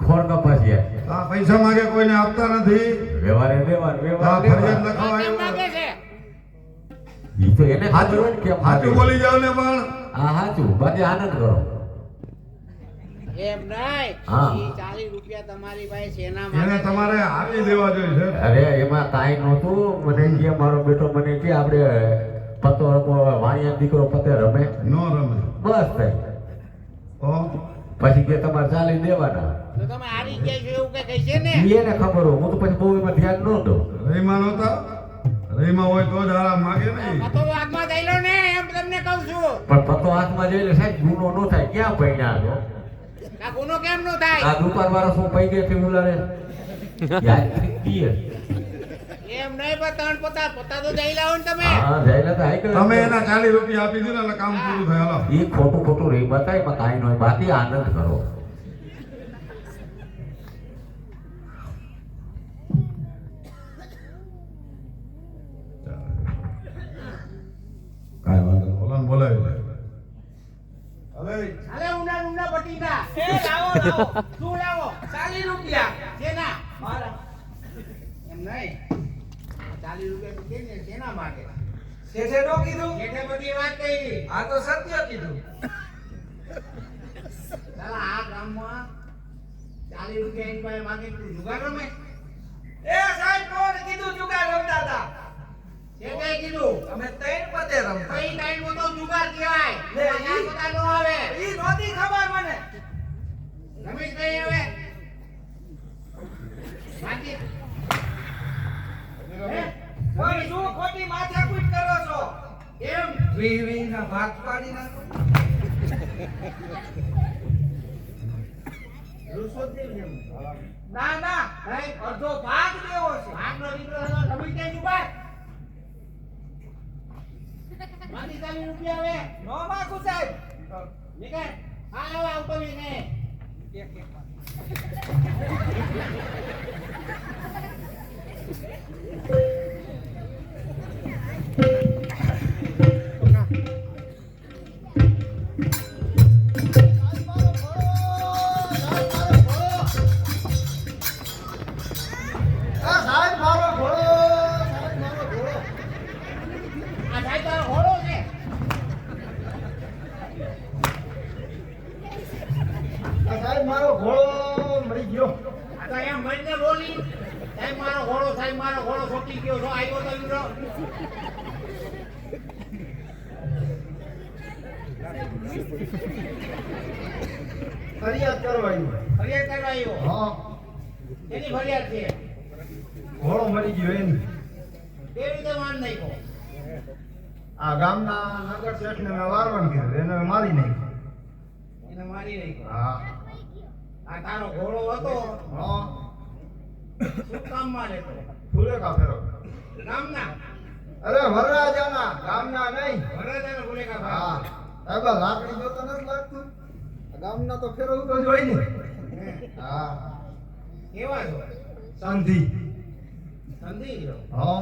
ખોર કપાસિયા. આ પૈસા માંગે કોઈને આપતા નથી વ્યવહારે વ્યવહાર આ વ્યવહાર ફરિયાદ વ્યવહાર. લખાવા કેમ માંગે આવ્યો છે ઈ તો એને ખબર હોય ને કેમ સાચું બોલી જાવ ને પણ હા સાચું બાકી આનંદ કરો. એમ નહીં હા. ઈ 40 રૂપિયા તમારી પાસે શેના એને માંગે તમારે આપી દેવા જોઈએ છે અરે એમાં કાંઈ નહોતું. મને કે મારો બેટો મને કે આપણે પતો વાણિયા દીકરો પતે રમે નો રમે બસ થાય. તો પછી કે તમારે ચાલી દેવાના. તો તમે હારી ગયા છો એવું કઈ કહી છે ને ઈ એને ખબર હોય. હું તો પછી બહુ એમાં ધ્યાન ન દઉં. રહીમાં નહોતા રહીમાં હોય તો જ આરામ માંગે નહીં પતો આગમાં દઈલો ને એમ તમને કહું છું પણ પતો હાથમાં જઈને સાહેબ ગુનો ન થાય. ક્યાં પૈણા છો? આ ગુનો કેમ નો થાય આ દુકાન વાળો શું પૈ ગયેથી ઉલારે યાર પીએ. એમ નહીં પણ ત્રણ પતા તો જઈ લાવો ને તમે હા જઈને તો આઈ ગયો. તમે એના 40 રૂપિયા આપી દીધા એટલે કામ પૂરું થાય હાલો ઈ ખોટું ખોટું રહી બતાય એમાં કાંઈ ન હોય. બાકી આનંદ કરો. કાંઈ વાંધો નહીં ઓલાને બોલાવી લે અલે અરે ઊંડા બટીકા એ લાવો લાવો શું લાવો 40 રૂપિયા શેના મારા એમ નહીં 40 રૂપિયા તો કેને શેના માંગે શેઠે નો કીધું એટલે બધી વાત કહી આ તો સત્ય કીધું ચાલા આ ગામમાં 40 રૂપિયા એની પાસે માંગે તું જુગાર રમે એ સાહેબ કોણ કીધું જુગાર રમતા હતા શેઠે કીધું અમે ત્રણ પતે રમતા કઈ ટાઈમ તો જુગાર કહેવાય લે, આ પતા નો આવે ઈ નહોતી ખબર મને રમેશ કઈ આવે માંગી કોઈ શું ખોટી માથાકૂટ કરો છો એમ વી ના ભાગ પાડી નાખો રૂસોદ દેવ એમ ના ના ભાઈ અડધો ભાગ દેવો છે આગનો દીકરો હતો રમેશ કઈ જુગાર માંગી 40 રૂપિયા આવે નો માગુ સાહેબ નીકળ હા આવો આવતો ને એક એક વાર. સાહેબ મારો ઘોડો સાહેબ મારો ઘોડો આ સાહેબ તારો ઘોડો છે સાહેબ મારો ઘોડો મરી ગયો આ તો એમ મરીને બોલી સાહેબ મારો ઘોડો છોટી ગયો છો આવ્યો તો ઈરો ફરિયાદ કરવા આવ્યો ફરિયાદ કરવા આવ્યો હા એની ફરિયાદ છે ઘોડો મરી ગયો એની કેવી રીતે માન નાખ્યો આ ગામના નગર શેઠને મેં વારવાનું કીધું એને મારી નાખ્યો એને મારી નાખ્યો હા આ તારો ઘોડો હતો હા શું કામમાં લેતો ફુલેકા ફેરો ગામના અરે વરરાજાના ગામના નહીં વરરાજાના ગુનેગાર હા ભાઈ. આ બા લાકડી જોતો નથી લાગતું ગામના તો ફેરવવું તો જોઈ ને હા કેવા છો સંધિ સંધી છો હા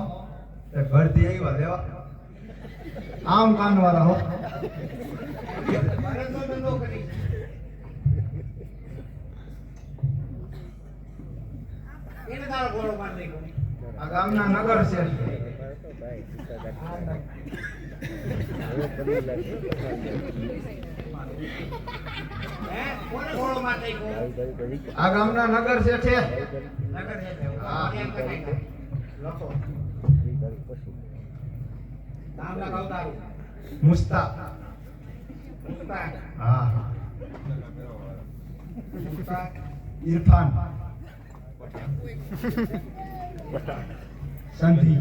એ ઘરથી આવ્યા લેવા આમ કાનવાળા હો ભારતનો ધંધો કરી એને તારો ઘોડો માર નાખ્યો આ ગામના નગર છે હે કોને ઘોડો માર નાખ્યો આ ગામના નગર છે નગર છે હા. કેમ કરાય લખો નામ લખાવ તારું મુસ્તા મુસ્તાક હા મુસ્તાક ઇરફાન સંધિ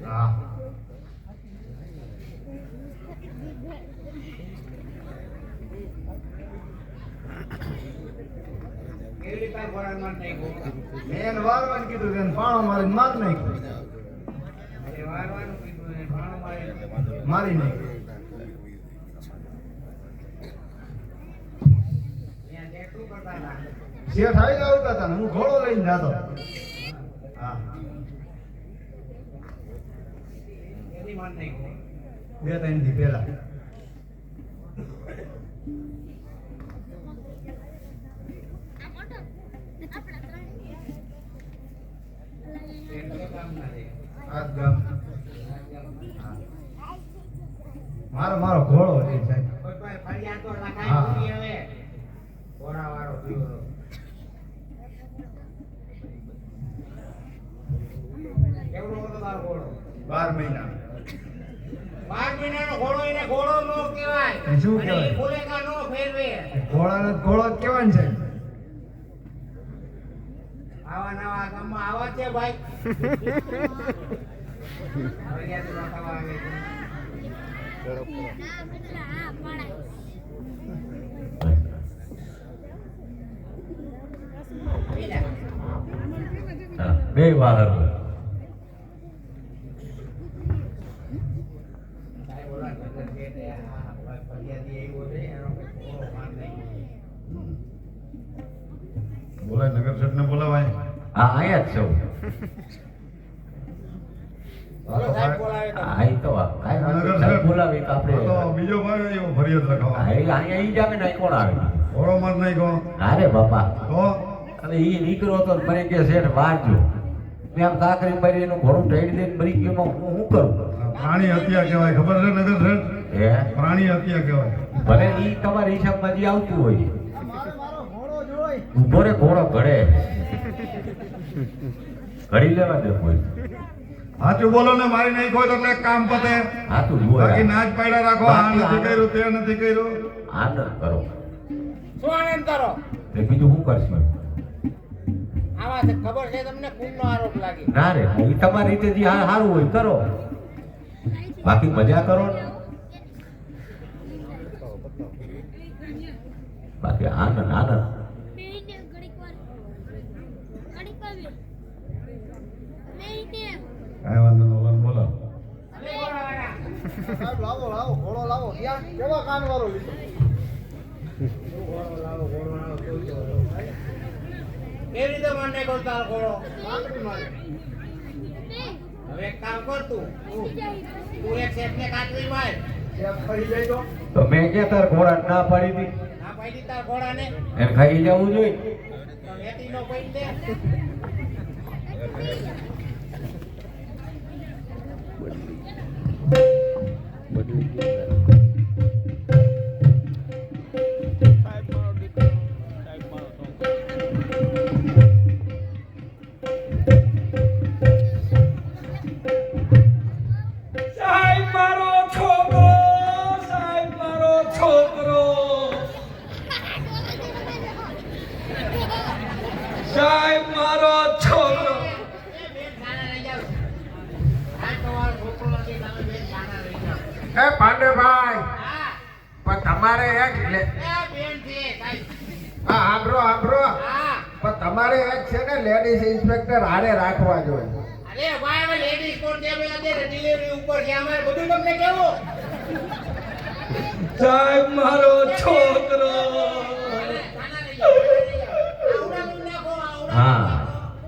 હા કેવી રીતે ઘોડા માર નાખ્યો મેન વારવાન કીધું કે પાણો મારીને માર નાખ્યો એ વારવાનું કીધું ને ભાણો મારી મારી નાખ્યો ત્યાં જેટલું કરતા હતા શેઠ આવી આવતા હતા ને હું ઘોડો લઈને જતો હા એની માર નાખ્યો 2-3 દી પહેલા એટલે કામ ના દે આ જ ગામ મારો ઘોડો છે સાહેબ કોઈ પાસે ફરિયાદ તો લખાય હા. પૂરી હવે ઘોડાવાળો થયો કેવડો હતો તારો ઘોડો 12 મહિના 12 મહિનાનો ઘોડો એને ઘોડો નો કહેવાય એ શું અને કહેવાય? ઈ ફુલેકા નો ફેરવે ઘોડાનો ઘોડો જ કહેવાય ને સાહેબ આવા નવા ગામમાં આવા છે ભાઈ ફરિયાદ લખાવા આવે છે બીજા હા, બે વાહર સાહેબ ઓલા નગર છે તે આ ફરિયાદી આવ્યો છે એનો ઘોડો માર નાખ્યો બોલાય નગર શેઠ ને બોલાવાય હા આયા જ છો બોલો સાહેબ બોલાવે તો આ ઈ તો કાંઈ વાંધો નહીં. સાહેબ બોલાવી તો આ તો આપણે બીજો ભાઈ આવ્યો ફરિયાદ લખાવા હા, અહીંયા ઈ જામે ને કોણ આવે ઘોડો માર નાખ્યો અરે બાપા તો અને ઈ નીકળો તો મને કે શેઠ વારજો મેં આમ કાકરી મારી એનું ઘોડું ઢળી દઈને મરી ગયો એમાં હું શું કરું પ્રાણી હત્યા કહેવાય ખબર છે નગર શેઠ હે પ્રાણી હત્યા કહેવાય ભલે ઈ તમારા હિસાબમાં જે આવતું હોય મારો ઘોડો જોઈ ઊભો રે ઘોડો ઘડે ઘડી લેવા દે કોઈ સાચું બોલો ને મારી નાખ્યો તો એટલે કામ પતે હા તું જુઓ બાકી યાર. નાચ પાડ્યા રાખો આ બાકી નથી આ- કર્યું તે નથી કર્યું આનંદ કરો શું આનંદ કરો તે બીજું શું કરશું આવા છે ખબર છે તમને ખૂનનો આરોપ લાગે ના રે ઈ તમારી રીતે જે સારું હોય કરો બાકી મજા કરો ને બાકી આનંદ આનંદ બેહીને ઘડીક વાર બેહીને કાંઈ વાંધો નહીં ઓલાને બોલાવો અરે બોલાવાના સાહેબ લાવો લાવો ઘોડો લાવો ક્યાં કેવા કાન વાળો લીધો ઘોડો લાવો કેવી રીતે મને કહો તારો ઘોડો લાકડી મારી હવે એક કામ કર તું એક શેઠને કાટરી માર શેફ ફરી જાય તો તો મેં ક્યાં તાર ઘોડા ના પાડી હતી ના પાડી તાર ઘોડાને એને ખાઈ જવું જોઈએ તો વેતી નો પડી દે સાહેબ મારો છોકરો સાહેબ મારો છોકરો સાહેબ મારો છોકરો બેન ખાના લઈ જાવ આ તો આ છોકરો નથી તમે બેન ખાના લઈ જાવ એ પાંડેભાઈ હા પણ તમારે એક એ બેન છે સાહેબ હા આંબરો હા પણ તમારે એક છે ને લેડીઝ ઇન્સ્પેક્ટર હારે રાખવા જોઈએ. અરે ભાઈ હવે લેડીઝ કોણ છે ભાઈ અત્યારે ડિલિવરી ઉપર છે અમારે બધું તમને કેવું સાહેબ મારો છોકરો હા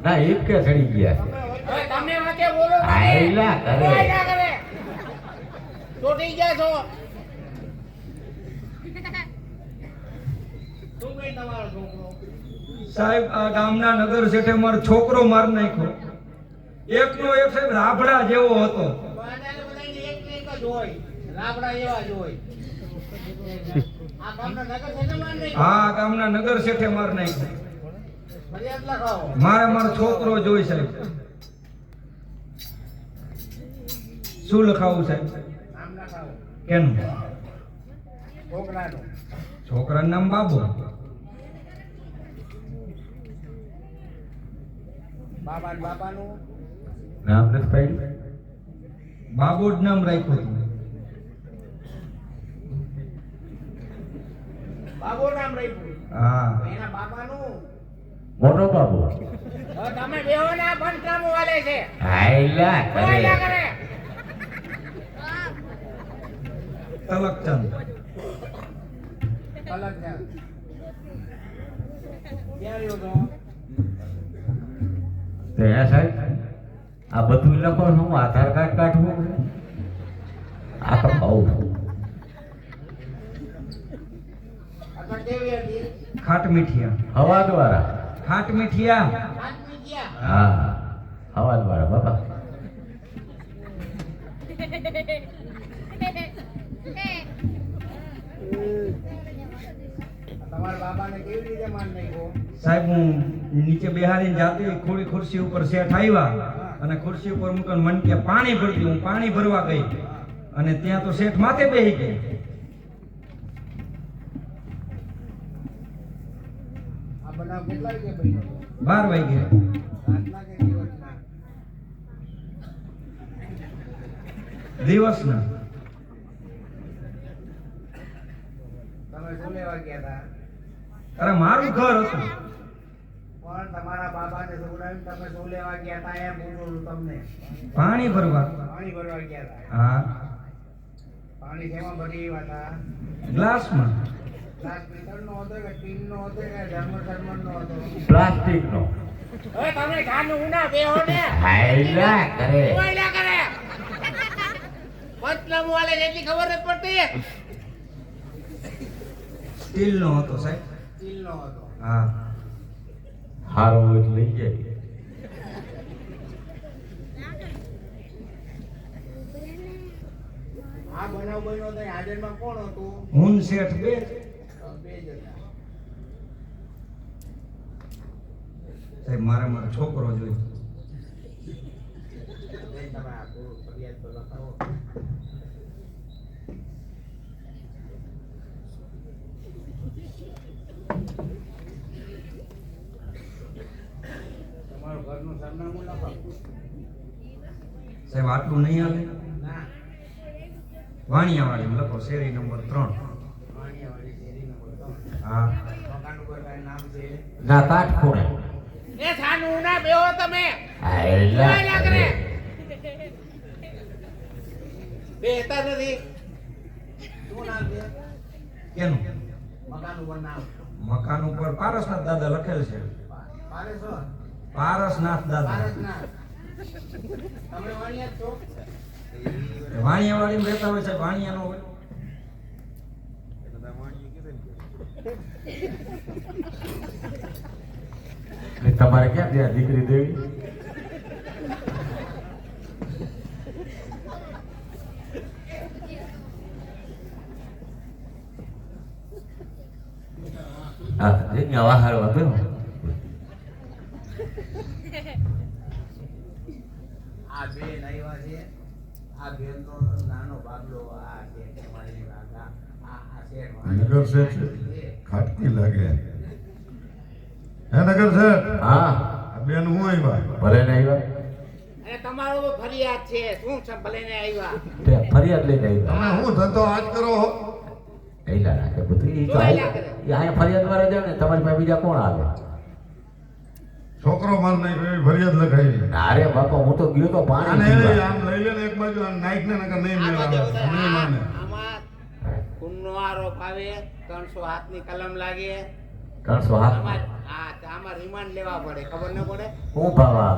ના ઈટકે ચડી ગયા છે. હવે તમે વાંકે બોલો તમે. આયલા કરે. આયલા કરે ચોટી ગયા છો શું કઈ તમારો છોકરો સાહેબ આ ગામના નગર શેઠે મારો છોકરો માર નાખ્યો. એકનો એક સાહેબ રાભડા જેવો હતો. બધાને બધાને એક ને એક જ હોય લાકડા એવા જ હોય આ ગામના નગર છે ને માન નહીં હા ગામના નગર શેઠે માર નાખ્યો. ફરિયાદ લખાવો મારે મારો છોકરો જોઈ સાહેબ. શું લખાવું સાહેબ? નામ લખાવો કેનું? છોકરાનું છોકરાનું નામ બાબુ. બાબાનું નામ નથી પાડ્યું. બાબુ જ નામ રાખ્યું હતું. બાબુ નામ રાખ્યું હા એના બાબાનું મોટો બાબુ. હવે તમે બેહો ને આ પંચનામું વાલે છે આયલા આયલા કરે. કરે તલકચંદ. અલગ છે ક્યાં રહ્યો તો તો હે સાહેબ આ બધું લખો હું આધાર કાર્ડ કાઢવું આ તો કહું છું. આગળ કેવી હતી ખાટ મીઠિયા. હવા દ્વારા. ખાટ મીઠિયા. આદમી ગયા હા હવા દ્વારા બાબા. તમારા બાબાને કેવી રીતે માન નાખ્યો સાહેબ હું નીચે બેહારીને જાતી ખોડી ખુરશી ઉપર શેઠ આવ્યા અને ખુરશી ઉપર મૂકીને મન કે પાણી ભરતી. હું પાણી ભરવા ગઈ અને ત્યાં તો શેઠ માથે બેહી ગઈ. આ બનાવ કેટલા વાગે બન્યો હતો 12 વાગે. રાતના કે દિવસના દિવસના. તમે શું લેવા ગયા હતા અરે મારું ઘર હતું. પણ તમારા બાબાને જોડાવીને તમે શું લેવા ગયા હતા એમ પૂછું છું તમને પાણી ભરવા. પાણી ભરવા ગયા હતા હા પાણી શેમાં ભરી આવ્યા હતા ગ્લાસમાં. ગ્લાસ પિત્તળનો હતો કે ટીનનો હતો કે જર્મનનો હતો પ્લાસ્ટિકનો. હવે તમે ખાનું ઉના બેહો ને આયલા કરે. ઓયલા કરે પંચનામું વાલે જેટલી ખબર જ પડતી સ્ટીલનો હતો સાહેબ. સ્ટીલનો હતો હા હારો હોય તો લઈ જાય. આ બનાવ બન્યો તો હાજરમાં કોણ હતું હું ને શેઠ બે. બે જ હતા સાહેબ મારે મારો છોકરો જોઈ. તમે આ પૂરું ફરિયાદ તો લખાવો તમારું ઘરનું સરનામું લખાવો સાહેબ આટલું નહીં હાલે. ના વાણિયાવાડી લખો શેરી નંબર 3. વાણિયાવાડી શેરી નંબર 3 હા મકાન ઉપર કાંઈ નામ છે ના કાઠ ખૂણે. એ છાનું ના બેહો તમે આયલા ઓયલા કરે કરે. બેહતા નથી શું નામ છે કેનું? મકાન ઉપર નામ મકાન ઉપર પારસનાથ દાદા લખેલ છે. પારેશ્વર પારસનાથ દાદા. પારસના તમે વાણિયા છો વાણિયાવાડીમાં રહેતા હોય છે. વાણિયાનો હોય. ને તમારે ક્યાં ત્યાં દીકરી દેવી? હા નવા હારો આપ્યો. આ બે નઈવા છે આ બેનનો નાનો બાબલો આ છે તમારી રાગા આ છે નગર શેઠ છે. ખાટકી લાગે. હે નગર શેઠ હા આ બેન હું આવ્યા ભલે ને આવ્યા. અને તમારો ફરિયાદ છે શું છે ભલે ને આવ્યા તે ફરિયાદ લઈને આવ્યા. તમે હું ધંધો આજ કરો હો? આયલા રાખે બધું. ઈ તો આયલા કરે. અહીંયા ફરિયાદ વાળા જાવ ને તમારી પાસે બીજા કોણ આવે? છોકરો માર નાખ્યો એવી ફરિયાદ લખાઈ. અરે બાપા હું તો ગયો તો અને પાણી એ પીવા. આમ લઈ લે ને એક બાજુ આમ નાખ ને નકર નહીં આમાં મેળાવે. જેવું થાય, નહીં માને. આમાં ખૂનનો આરોપ આવે 300 હાથની કલમ લાગે 300 હાથ આમાં રિમાન્ડ લેવા પડે ખબર ન પડે હું ભાવા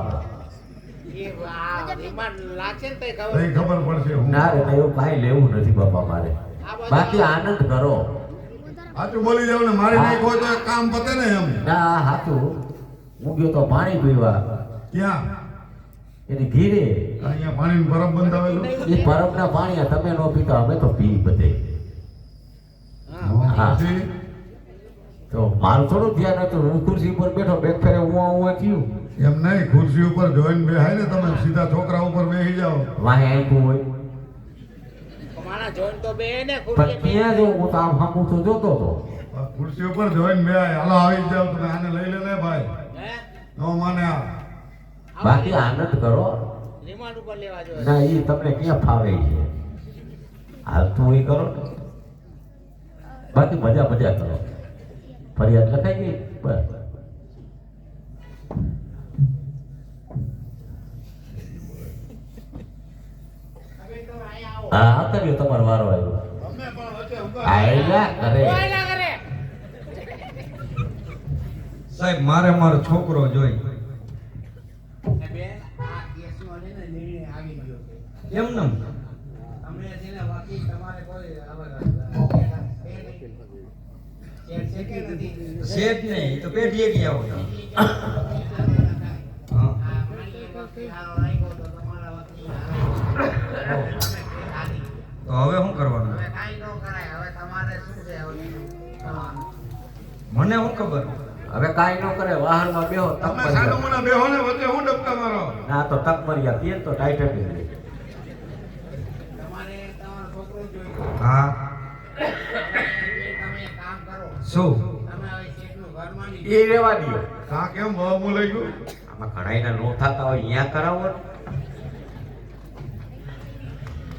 એ આ રિમાન્ડ લાગે ને તઈ તઈ ખબર ખબર પડશે હું. ના રે એવું કાંઈ લેવું નથી બાપા મારે. બાકી આનંદ કરો. સાચું બોલી જાવ ને મારી નાખ હોય તો એક કામ પતે ને એમ. ના હાચું હું ગયો તો પાણી પીવા ક્યાં? એની ઘીરે. અહીંયા પાણીનું બરફ બંધાવેલું. એ પરબના પાણી તમે નો પીતા અમે તો પી બધે. હા. પછી તો મારું થોડું ધ્યાન હતું હું ખુરશી પર બેઠો બેગ ફેરે હું થયું એમ નહીં, ખુરશી ઉપર જોઈને બેહાય ને તમે સીધા છોકરા ઉપર બેસી જાઓ. વાહે આપ્યું હોય મારા જોઈન તો બે ને પણ ખુરશી બે ત્યાં જો હું તો આમ હામું તો જોતો હતો. ખુરશી ઉપર જોઈને બેહાય. હાલો આવી જાવ તમે આને લઈ લે ને ભાઈ. હે નો માને આ. બાકી આનંદ કરો. રિમાન્ડ ઉપર લેવા જોઈએ ના એ તમને ક્યાં ફાવે છે હાલ તું એ કરો ને. બાકી મજા કરો. ફરિયાદ લખાઈ ગઈ બસ. હવે તો અહીંયા આવો હા આવતા રહ્યો તમારો વારો આવ્યો. અમે પણ વચ્ચે ઊભા આયલા કરે. કોઈ ના કરે સાહેબ મારે મારો છોકરો જોઈ. એ બેન આ કેસનો છે ને નિર્ણય આવી ગયો છે એમ નમ તમને છે ને વકીલ તમારે કોઈ હવે છે કે નથી શેઠ નહીં તો પેઢીએ ગયા હોય. હા. આ માની વકીલ હારો રાખ્યો તો તમારા વકીલ હારો તો હવે શું કરવાનું? હવે કાંઈ ન કરાય હવે તમારે શું છે હવે કરવાનું? મને શું ખબર? હવે કાંઈ ન કરે વાહનમાં બેહો તક તમે મરી સાનું જાય. મને બેહો ને વચ્ચે હું ડબકા મારો. ના તો તક મરી ગયા તે તો ટાઈટ જ રહે. તમારે તમારો છોકરો જોઈ હા. તમે એક કામ કરો શું? તમે હવે શેઠનું ઘર માની એ રેવા દો. કા કેમ બહુ લઈ ગયું? આમાં ઘણાયના નો થતા હોય અહીંયા કરાવો ને.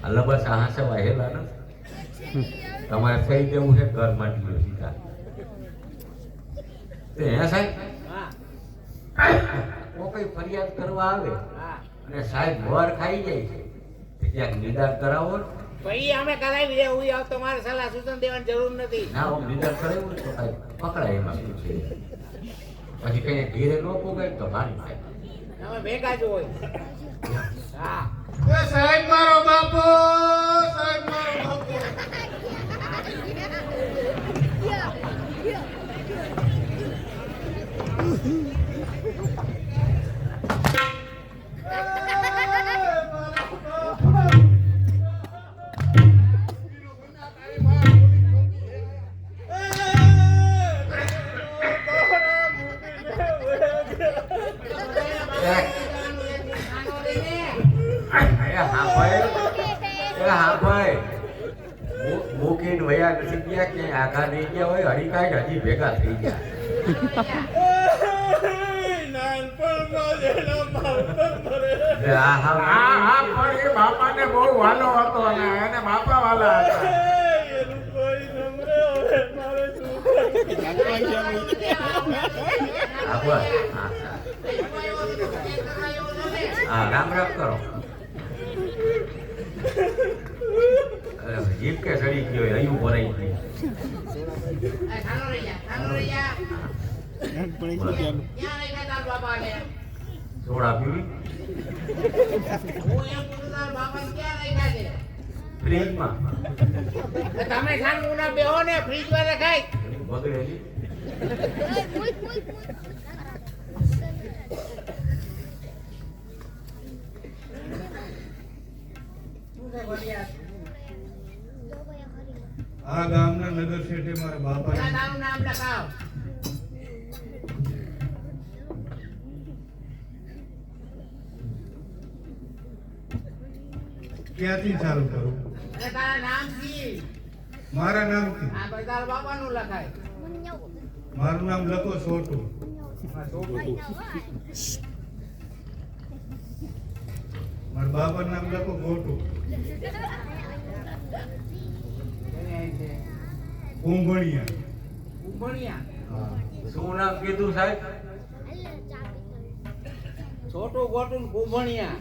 અલ્લા બસ આ સેવા હેલા ને તમારે થઈ દેવું છે ઘર માંડી લો સીધા. તે હે સાહેબ હા કોઈ ફરિયાદ કરવા આવે હા અને સાહેબ વર ખાઈ જાય છે તો ક્યાંક નિદાન કરાવો ને. ભાઈ અમે કરાવી દે હું આવ તમારે સલાહ સૂચન દેવાની જરૂર નથી ના હું નિદાન કરાવ્યું ને તો કાંઈ પકડાય એમાં શું છે. પછી કઈ ઘેરે ન પોગાય તો ભારી થાય. અમે ભેગા જ હોય હા એ સાહેબ મારો બાપો, સાહેબ મારો બાપો. મૂકીને વયા નથી ગયા કે આઘા નહીં ગયા હોય હળી કાંઈ હજી ભેગા થઈ ગયા. બાપાને બહુ વાલો હતો અને એને બાપા વાલા હતા. હા રામ રામ કરો. અરે જીપ કે સડી ગયો હયું ભરાઈ ગયું. સોડા પીવી ફ્રીજમાં તમે ખાન ઉના બેહો ને ફ્રીજ માં રખાય બગડેલી. આ ગામના નગર શેઠે મારા બાપા તારું નામ લખાવ ક્યાંથી ચાલુ કરું? અને તારા નામ કી મારા નામથી. આ ભાઈ તારા બાપાનું લખાય મારું નામ લખો છોટું. મારા બાપાનું નામ લખો ખોટું. કુંભણિયા. ઉંબણિયા હા. શું નામ કીધું સાહેબ? છોટું ગોટું ને કુંભણિયા.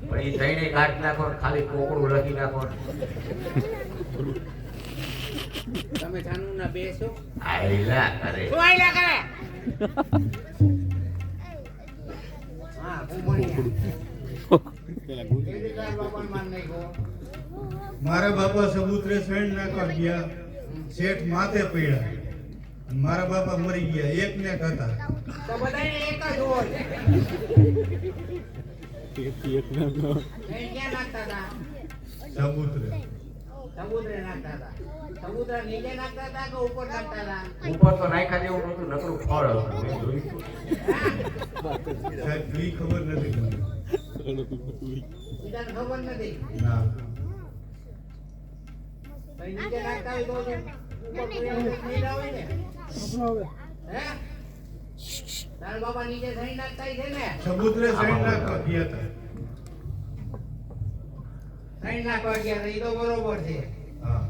પણ ઈ ત્રણેય કાઢી નાખો ને ખાલી કોકડું લખી નાખો ને. તમે છાનું ના બેસો. આયલા કરે. શું આયલા કરે? હા, કુંભણિયા. કેવી તાર બાપાને માર નાખ્યો? મારા બાપા સબૂતરે સેણ નાખવા ગયા, શેઠ માથે પડ્યા. અને મારા બાપા મરી ગયા, એક ને હતા. તો બધાને એક જ હોય. નહીં ક્યાં નાખતા હતા? સબૂતરે સમુદ્રે નાખતા હતા. સમુદ્ર નીચે નાખતા હતા કે ઉપર નાખતા હતા? ઉપર તો નાખ્યા જેવું નહોતું, નકરું ફળ હતું. મેં જોયું હતું. સાહેબ ઈ ખબર નથી મને. બીજાને ખબર નથી. ના ભાઈ નીચે નાખતા હોય તો ઉપર કોઈ એવું નહીં હોય ને. હે? તારા બાપા નીચે સહી નાખતા છે ને? સબૂતરે સેણ નાખવા ગયા હતા. સહી નાખવા ગયા હતા, એ તો બરોબર છે. હા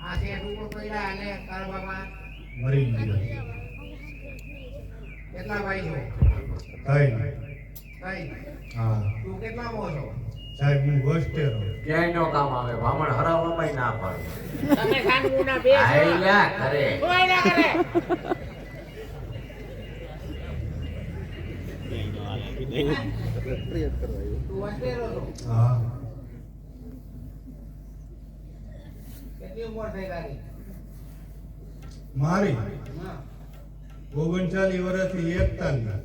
આ શેઠ ઉપર પડ્યા અને તારા બાપા મરી ગયા. કેટલા ભાઈ છો? કઈ કઈ? હા તું કેટલા મો છો? સાહેબ હું હોસ્ટેલ ક્યાંય નો કામ આવે, બ્રાહ્મણ હરાવવામાં ના પાડે. તમે ખાનગુના બે છો. આયલા કરે. શું આયલા કરે? તું વસ્તેરો છો. હા કેટલી ઉંમર થઈ તારી? મારી હા. 39 વર્ષથી 41.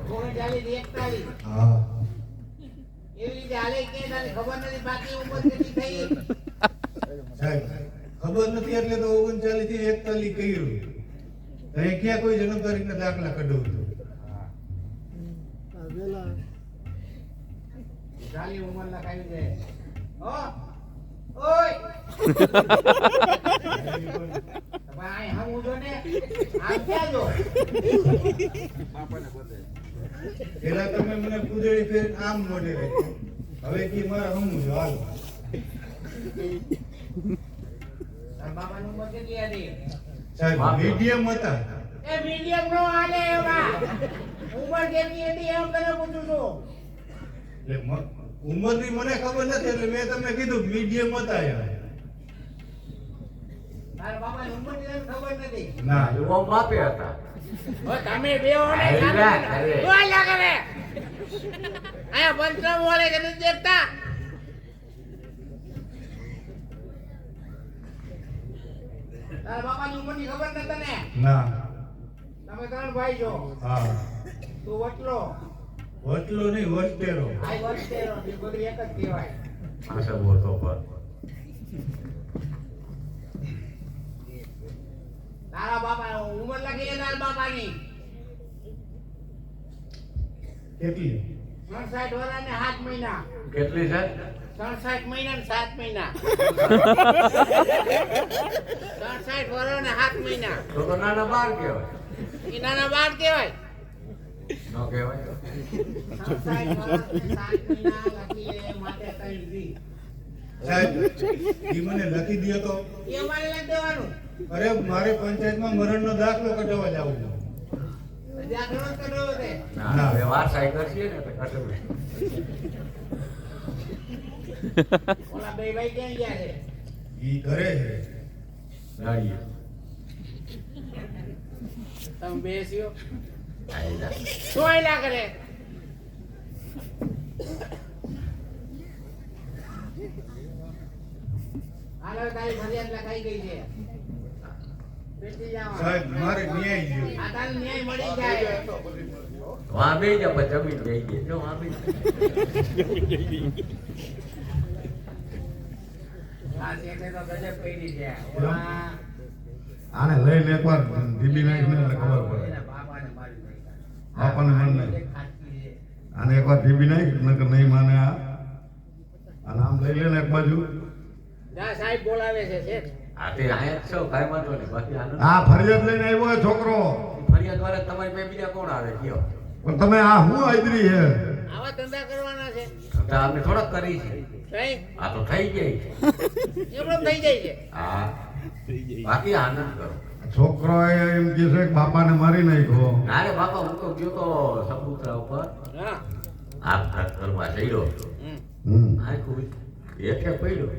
39 41. હા એવી રીતે હાલે કે તને ખબર નથી બાકી ઉંમર કેટલી થઈ? સાહેબ ખબર નથી એટલે તો 39 થી 41 કર્યું. અહીં ક્યાં કોઈ જન્મ તારીખના દાખલા કઢવું હતું? ચાલી ઉંમર લખાવી દે. હો ઓય ભાઈ હમ ઉજો ને આમ ક્યાં જો? પેલા તમે મને કુદરતી ફેર આમ મોઢે રાખ્યો, હવે કે મારે હમું જો હાલો. તારા બાપાની ઉંમર કેટલી હતી? સાહેબ મીડિયમ હતા. એ મીડિયમ નો હાલે એવા. ઉંમર કેટલી હતી એમ તને પૂછું છું. એટલે ઉંમરની મને ખબર નથી એટલે મેં તમને કીધું મીડિયમ હતા યાર. તારા બાપાની ઉંમર તને ખબર નથી. ના યુવા માપે હતા. હો તમે બે હો ને આયલા કરે. શું આયલા કરે? આયા પંચમ વાળે કે નથી દેખતા? તારા બાપાની ઉંમરની ખબર નથી તને? ના તમે ત્રણ ભાઈ છો. હા તું વટલો. વટલો નહીં હોસ્ટેલો. આ વટલો એ બધું એક જ કહેવાય. પાસે બોલતો પર. તારા બાપા ઉંમર લખી લે તારા બાપાની. કેટલી? 67 વર્ષ ને 7 મહિના. કેટલી છે? 67 મહિના ને 7 મહિના. 67 વર્ષ ને 7 મહિના. તો નાના બાર કહેવાય. એ નાના બાળ કહેવાય. ન કહેવાય. 67 વર્ષ ને 7 મહિના લખી લે માટે કઈ દી. સાહેબ ઈ મને લખી દે તો. એ અમારે લખી દેવાનું. અરે મારે પંચાયતમાં મરણનો દાખલો કઢાવવા જવું છે. દાખલો જ કઢાવ્યો છે. ના હવે વારસાઈ કરશે ને તો કશું. ઓલા બે ભાઈ ક્યાં ગયા છે? ઈ કરે છે. ગાડીએ. તમે બેસ્યો. આયલા. શું આયલા કરે? હાલો તારી ફરિયાદ લખાઈ ગઈ છે. બેસી જાઓ. સાહેબ મારે ન્યાય જોઈએ. આ તારે ન્યાય મળી જાય. વાં બેહી જા પછી જમીન બેહી ગઈ. જો વાં બેહી જા. આ શેઠે તો ગજબ કરી છે. ઓલા આને લઈને એકવાર ઢીબી નાખીને એટલે ખબર પડે. એના બાપાને મારી નાખ્યા. બાપાને મારી નાખ્યા. એક ખાટકી છે. આને એકવાર ઢીબી નાખ નકર નહીં માને આ. અને આમ લઈ લે ને એક બાજુ. જા સાહેબ બોલાવે છે શેઠ. આ તે આયા જ છો કાંઈ વાંધો નહીં. બાકી આનંદ. આ ફરિયાદ લઈને આવ્યો હે છોકરો. ફરિયાદ વાળા તમારી પાસે બીજા કોણ આવે કયો? પણ તમે આ શું આદરી હે? આવા ધંધા કરવાના છે. તો અમે થોડાક કરી છે. કઈ આ તો થઈ ગઈ છે. એમનો થઈ જાય છે. હા બાકી આનંદ કરો. છોકરો એમ કહે છે કે બાપાને મારી નાખ્યો. ના રે બાપા હું તો ગયો તો સબૂતરા ઉપર હા આપઘાત કરવા જઈયો આખું હેઠે પડ્યો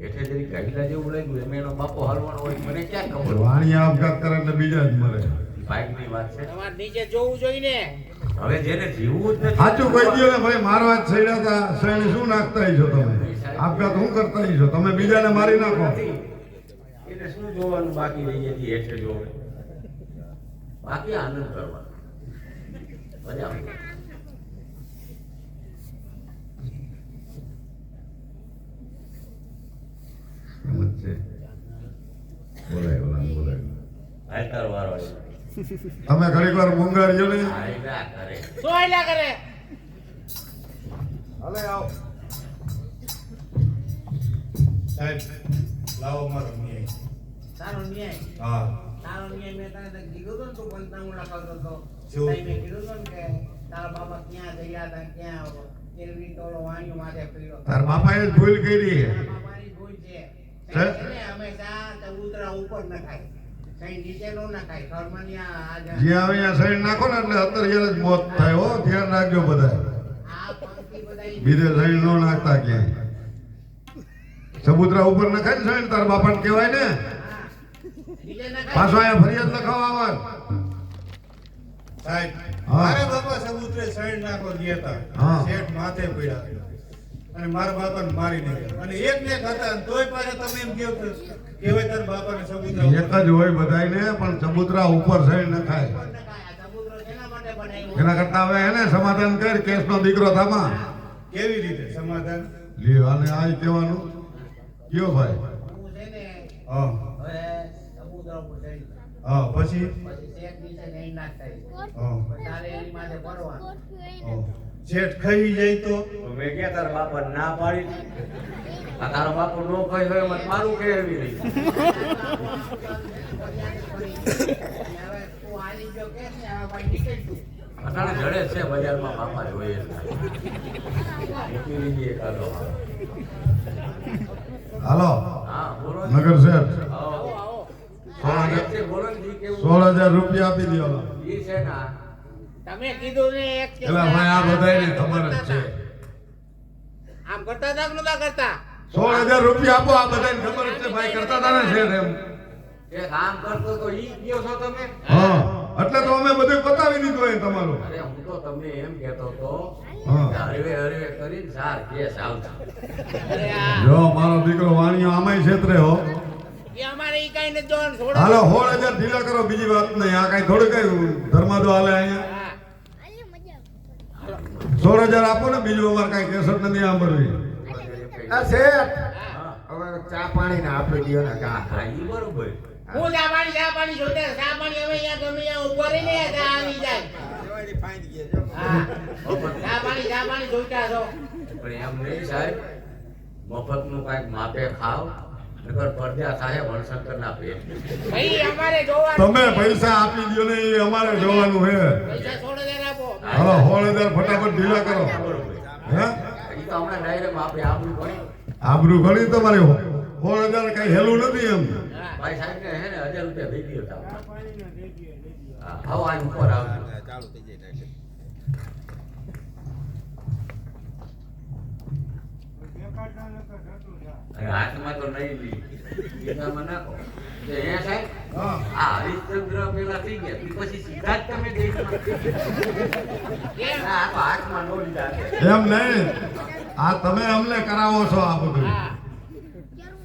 હેઠે જરી ગાડીલા જેવું લાગ્યું એમ એનો બાપો હાલવાનો હોય મને ક્યાં ખબર વાણી આપઘાત કરે એટલે બીજા જ મરે. બાઇકની વાત છે તમારે નીચે જોવું જોઈએ ને હવે જેને જીવવું જ નથી સાચું કહી દો ને ભાઈ, મારવા જ છેડ્યા હતા. શેણી શું નાખતા છો તમે? આપઘાત શું કરતા છો તમે? બીજાને મારી નાખો. એને શું જોવાનું બાકી રહીએ છીએ હેઠે જોવે બાકી આનંદ કરવાનો મજા આવે. સમજ છે? બોલાય બોલાય. હાલ તારો વારો આવ્યો. તમે ઘડીક વાર મૂંગાડ્યો ને. આયલા કરે શું આયલા કરે હાલે આવો સાહેબ, લાવો મારો ન્યાય. તારો ન્યાય હા તારો ન્યાય મેં તને તો કીધું હતું ને તું પંચાંગો લખાવતો હતો શું? તઈ મેં કીધું હતું ને કે તારા બાબા ક્યાં ગયા હતા ક્યાં કેવી તોલો વાણિયો માથે પીડ્યો તાર બાપાએ જ ભૂલ કરી. તારા બાપાની ભૂલ છે છે? એને હંમેશા ચબૂતરા ઉપર નખાય કઈ નીચે નો નખાય ઘરમાં આ જ્યાં આવે ત્યાં સાઈડ નાખો ને એટલે અત્યારે જ મોત થાય. હો, ધ્યાન રાખજો બધા. પંક્તિ બધા બીજે સાઈડ નો નાખતા ક્યાંય. સબૂતરા ઉપર નખાય ને સાઈડ, તાર બાપાને કહેવાય ને. નીચે નખાય પાછો અહીંયા ફરિયાદ લખાવવા આવે. સાહેબ, હા. મારા બાપા સબૂતરે સાઈડ નાખો ગયા હા. હતા. શેઠ માથે પડ્યા અને મારા બાપાને મારી નાખ્યા. અને એક ને એક હતા અને તોય પાછા તમે એમ કહો કે કહેવાય તારા બાપાને સબૂતરા એક જ હોય બધાયને, પણ સબૂતરા ઉપર સાઈડ નખાય. નખાય આ ચબૂતરો શેના માટે બનાવ્યો એના કરતા હવે એને સમાધાન કર, કેસનો દીકરો થામા. કેવી રીતે સમાધાન? લ્યો, આને આ કહેવાનું કયો ભાઈ? હું છે ને હા હવે ચબૂતરા ઉપર ચડી હા પછી પછી શેઠ નીચે નહીં નાખતા હા તારે એની માથે પડવાનું હા. શેઠ ખાઈ જાય તો તો મેં ક્યાં તારા બાપા ના પાડી આ તારો બાપો નો કહી હોય મને મારું કે એવી રહી હવે તું હાલી ગયો કે ને હવે ભાઈ નીકળ તું અટાણે જડે છે બજારમાં બાપા જોઈએ જ નહીં. મૂકી દીધી એક હાલો. હાલો, હા બોલો ને. નગર શેઠ આવો. આવો હા, એક છે, બોલો ને જી કેવું 16,000 રૂપિયા આપી દો. ઈ છે ને આ. તમે કીધું ને એક કે એલા ભાઈ, આ બધાયને ખબર જ છે. આમ કરતા હતા કે નતા કરતા 16,000 રૂપિયા આપો, આ બધાને ખબર જ છે ભાઈ. કરતા હતા ને શેઠ એમ. એક કામ કરતો તો ઈ કયો છો તમે હા, એટલે તો અમે બધું પતાવી દીધું હોય તમારું. અરે હું તો તમને એમ કહેતો તો હા. હરવે હરવે કરીને સાર કેસ આવતા અરે આ જો મારો દીકરો વાણિયો આમાંય ક્ષેત્રે હો. એ અમારે ઈ કઈ નથી જોવાનું છોડો હાલો 16,000 ઢીલા કરો, બીજી વાત નહીં. આ કઈ થોડું કઈ ધર્માદો હાલે અહીંયા. હા આલે મજા 16,000 આપો ને, બીજું અમારે કઈ કેસર નથી સાંભળવી. હા હવે ચા પાણી ને આપી દો ને ચા. હા ઈ બરોબર હું ચા પાણી જોતે ચા પાણી હવે અહીંયા ગમે ત્યાં ઉભો રહીને ચા આવી જાય હા ચા પાણી જોઈતા છો પણ એમ નહીં સાહેબ મફતનું કાંઈક માપે ખાવ નકર પડદા થાય વણશંકરના પેટ ભાઈ અમારે જોવાનું તમે પૈસા આપી દો ને, એ અમારે જોવાનું છે. પૈસા 16,000 આપો હાલો 16,000 ફટાફટ ઢીલા કરો. બરોબર હે, ઈ તો હમણાં ડાયરેક્ટ માપે આપણું પડી આબરૂ ઘણી તમારી. 16,000 કઈ હેલું નથી એમ. હા ભાઈ સાહેબ ને હે ને 1000 રૂપિયા દઈ દીધો હા આવો આ ઉપર આવજો અને હાથમાં તો નહીં લી ગીતામાં નાખો તો હે સાહેબ હા. આ હરિશ્ચંદ્ર પેલા થઈ ગયા ઈ પછી સીધા જ તમે દેશમાં આ તો હાથમાં નો લીધા છે. એમ નહીં, આ તમે અમને કરાવો છો આ બધું. હા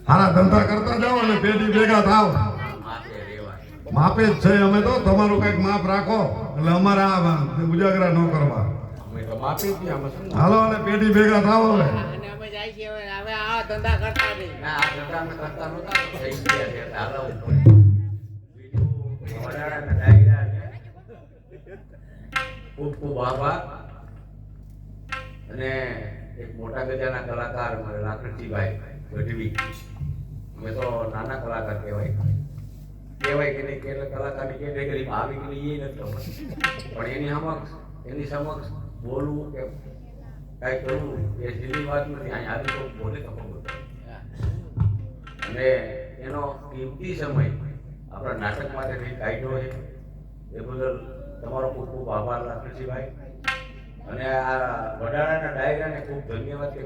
સારા ધંધા કરતા જાઓ અને પેઢી ભેગા થાવ. માથે રેવાય માપે જ છે અમે તો. તમારું કઈક માપ રાખો એટલે અમારે આ ઉજાગરા ન કરવા. અમે તો માપી જ આમાં શું હાલો અને પેઢી ભેગા થાવ હવે. અને અમે જાય છે હવે આ ધંધા કરતા નહીં ના આ ધંધામાં કરતા નહોતા તો થઈ ગયા છે એટલે હાલવું પડે બીજું વડાળાના ડાયરા છે ખૂબ ખૂબ આભાર અને એક મોટા ગજાના કલાકાર અમારે લાખણજીભાઈ ગઢવી અમે તો નાના કલાકાર કહેવાય કે નહીં કે કલાકારની કેટેગરી આવી કે નહીં એ નથી ખબર પણ એની સમક્ષ બોલવું કે કાંઈ કરવું એ સીધી વાત નથી. અહીંયા આવી તો બોલે તો ખબર પડે. અને એનો કિંમતી સમય આપણા નાટક માટે કંઈક કાઢ્યો છે એ બદલ તમારો ખૂબ ખૂબ આભાર લાખનજીભાઈ. અને આ વડાણાના ડાયરાને ખૂબ ધન્યવાદ કે